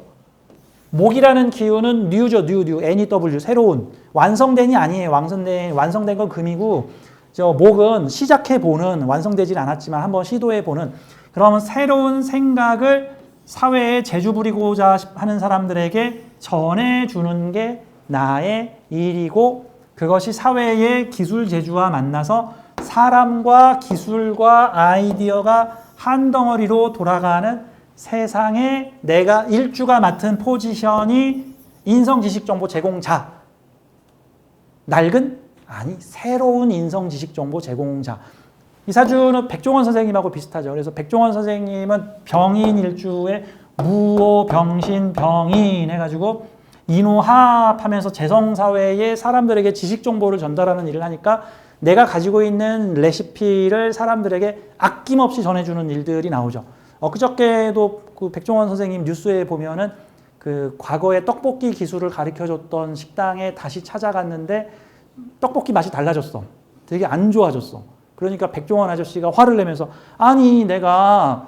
목이라는 기운은 뉴죠. 뉴. NEW. 새로운. 완성된이 아니에요. 완성된 건 금이고 저 목은 시작해보는 완성되진 않았지만 한번 시도해보는 그러면 새로운 생각을 사회에 재주 부리고자 하는 사람들에게 전해주는 게 나의 일이고 그것이 사회의 기술 재주와 만나서 사람과 기술과 아이디어가 한 덩어리로 돌아가는 세상에 내가 일주가 맡은 포지션이 인성지식정보 제공자. 낡은? 아니, 새로운 인성지식정보 제공자. 이 사주는 백종원 선생님하고 비슷하죠. 그래서 백종원 선생님은 병인 일주에 무오, 병신, 병인 해가지고 인호합하면서 재성사회의 사람들에게 지식정보를 전달하는 일을 하니까 내가 가지고 있는 레시피를 사람들에게 아낌없이 전해주는 일들이 나오죠. 그저께도 그 백종원 선생님 뉴스에 보면은 그 과거에 떡볶이 기술을 가르쳐줬던 식당에 다시 찾아갔는데 떡볶이 맛이 달라졌어. 되게 안 좋아졌어. 그러니까 백종원 아저씨가 화를 내면서 아니 내가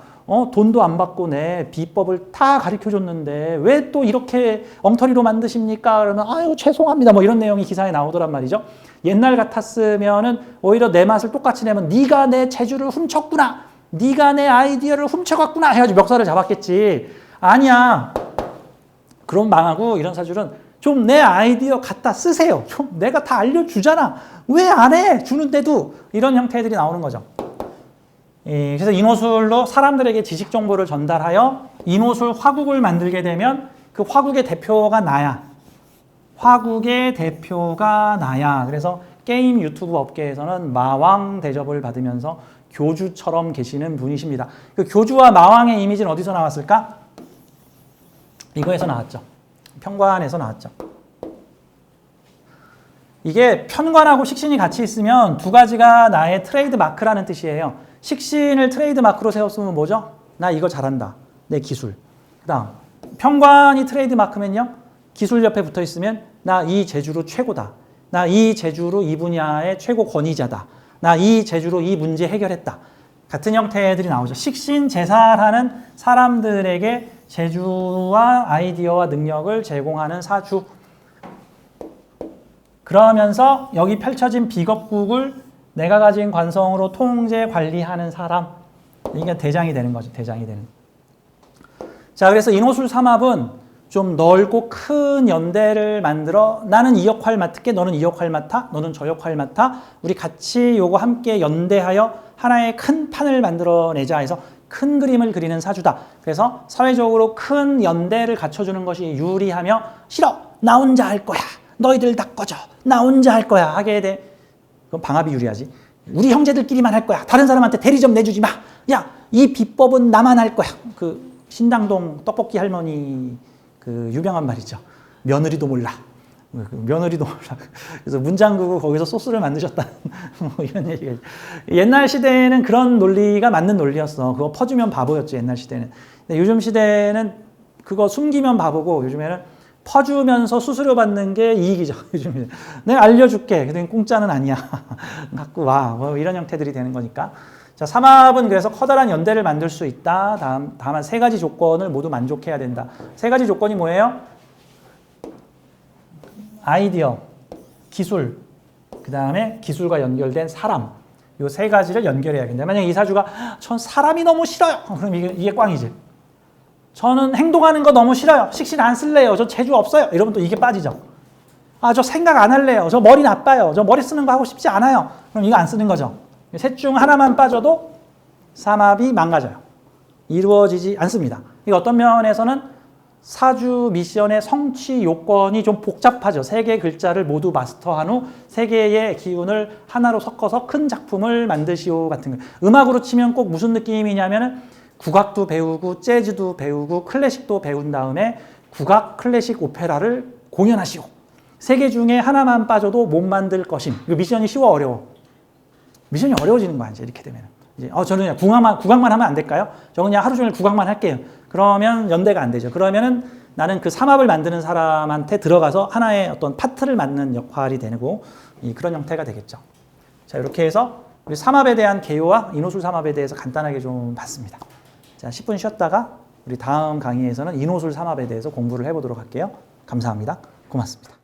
돈도 안 받고 내 비법을 다 가르쳐줬는데 왜 또 이렇게 엉터리로 만드십니까? 그러면 아유 죄송합니다. 뭐 이런 내용이 기사에 나오더란 말이죠. 옛날 같았으면은 오히려 내 맛을 똑같이 내면 네가 내 재주를 훔쳤구나. 네가 내 아이디어를 훔쳐갔구나 해가지고 멱살을 잡았겠지. 아니야. 그럼 망하고 이런 사주는 좀 내 아이디어 갖다 쓰세요. 좀 내가 다 알려주잖아. 왜 안 해? 주는데도 이런 형태들이 나오는 거죠. 그래서 인호술로 사람들에게 지식 정보를 전달하여 인호술 화국을 만들게 되면 그 화국의 대표가 나야. 화국의 대표가 나야. 그래서 게임 유튜브 업계에서는 마왕 대접을 받으면서 교주처럼 계시는 분이십니다. 그 교주와 마왕의 이미지는 어디서 나왔을까? 이거에서 나왔죠. 편관에서 나왔죠. 이게 편관하고 식신이 같이 있으면 두 가지가 나의 트레이드 마크라는 뜻이에요. 식신을 트레이드 마크로 세웠으면 뭐죠? 나 이거 잘한다. 내 기술. 그다음 편관이 트레이드 마크면요. 기술 옆에 붙어 있으면 나 이 재주로 최고다. 나 이 재주로 이 분야의 최고 권위자다. 나 이 재주로 이 문제 해결했다. 같은 형태들이 나오죠. 식신제사라는 사람들에게 재주와 아이디어와 능력을 제공하는 사주. 그러면서 여기 펼쳐진 비겁국을 내가 가진 관성으로 통제 관리하는 사람. 이게 대장이 되는 거죠. 대장이 되는. 자, 그래서 인호술 삼합은 좀 넓고 큰 연대를 만들어 나는 이 역할 맡을게, 너는 이 역할 맡아, 너는 저 역할 맡아. 우리 같이 요거 함께 연대하여 하나의 큰 판을 만들어내자 해서 큰 그림을 그리는 사주다. 그래서 사회적으로 큰 연대를 갖춰주는 것이 유리하며 싫어! 나 혼자 할 거야! 너희들 다 꺼져! 나 혼자 할 거야! 하게 돼. 그럼 방합이 유리하지. 우리 형제들끼리만 할 거야. 다른 사람한테 대리 좀 내주지 마. 야, 이 비법은 나만 할 거야. 그 신당동 떡볶이 할머니 그 유명한 말이죠. 며느리도 몰라. 며느리도 몰라. 그래서 문장구고 거기서 소스를 만드셨다. 뭐 이런 얘기가. 옛날 시대에는 그런 논리가 맞는 논리였어. 그거 퍼주면 바보였죠. 옛날 시대는. 근데 요즘 시대는 그거 숨기면 바보고 요즘에는 퍼주면서 수수료 받는 게 이익이죠. 요즘에 내가 알려줄게. 근데 공짜는 아니야. 갖고 와. 뭐 이런 형태들이 되는 거니까. 자, 삼합은 그래서 커다란 연대를 만들 수 있다. 다만 세 가지 조건을 모두 만족해야 된다. 세 가지 조건이 뭐예요? 아이디어, 기술, 그 다음에 기술과 연결된 사람. 이 세 가지를 연결해야 된다. 만약에 이 사주가 전 사람이 너무 싫어요. 그럼 이게 꽝이지. 저는 행동하는 거 너무 싫어요. 식신 안 쓸래요. 저 재주 없어요. 이러면 또 이게 빠지죠. 아, 저 생각 안 할래요. 저 머리 나빠요. 저 머리 쓰는 거 하고 싶지 않아요. 그럼 이거 안 쓰는 거죠. 셋 중 하나만 빠져도 삼합이 망가져요. 이루어지지 않습니다. 이거 어떤 면에서는 사주 미션의 성취 요건이 좀 복잡하죠. 세 개의 글자를 모두 마스터한 후 세 개의 기운을 하나로 섞어서 큰 작품을 만드시오 같은 거. 음악으로 치면 꼭 무슨 느낌이냐면은 국악도 배우고 재즈도 배우고 클래식도 배운 다음에 국악 클래식 오페라를 공연하시오. 세 개 중에 하나만 빠져도 못 만들 것임. 이거 미션이 쉬워 어려워? 미션이 어려워지는 거 아니죠. 이렇게 되면. 이제 저는 그냥 국악만 하면 안 될까요? 저 그냥 하루 종일 국악만 할게요. 그러면 연대가 안 되죠. 그러면은 나는 그 삼합을 만드는 사람한테 들어가서 하나의 어떤 파트를 맡는 역할이 되고 그런 형태가 되겠죠. 자, 이렇게 해서 우리 삼합에 대한 개요와 인호술 삼합에 대해서 간단하게 좀 봤습니다. 자, 10분 쉬었다가 우리 다음 강의에서는 인호술 삼합에 대해서 공부를 해보도록 할게요. 감사합니다. 고맙습니다.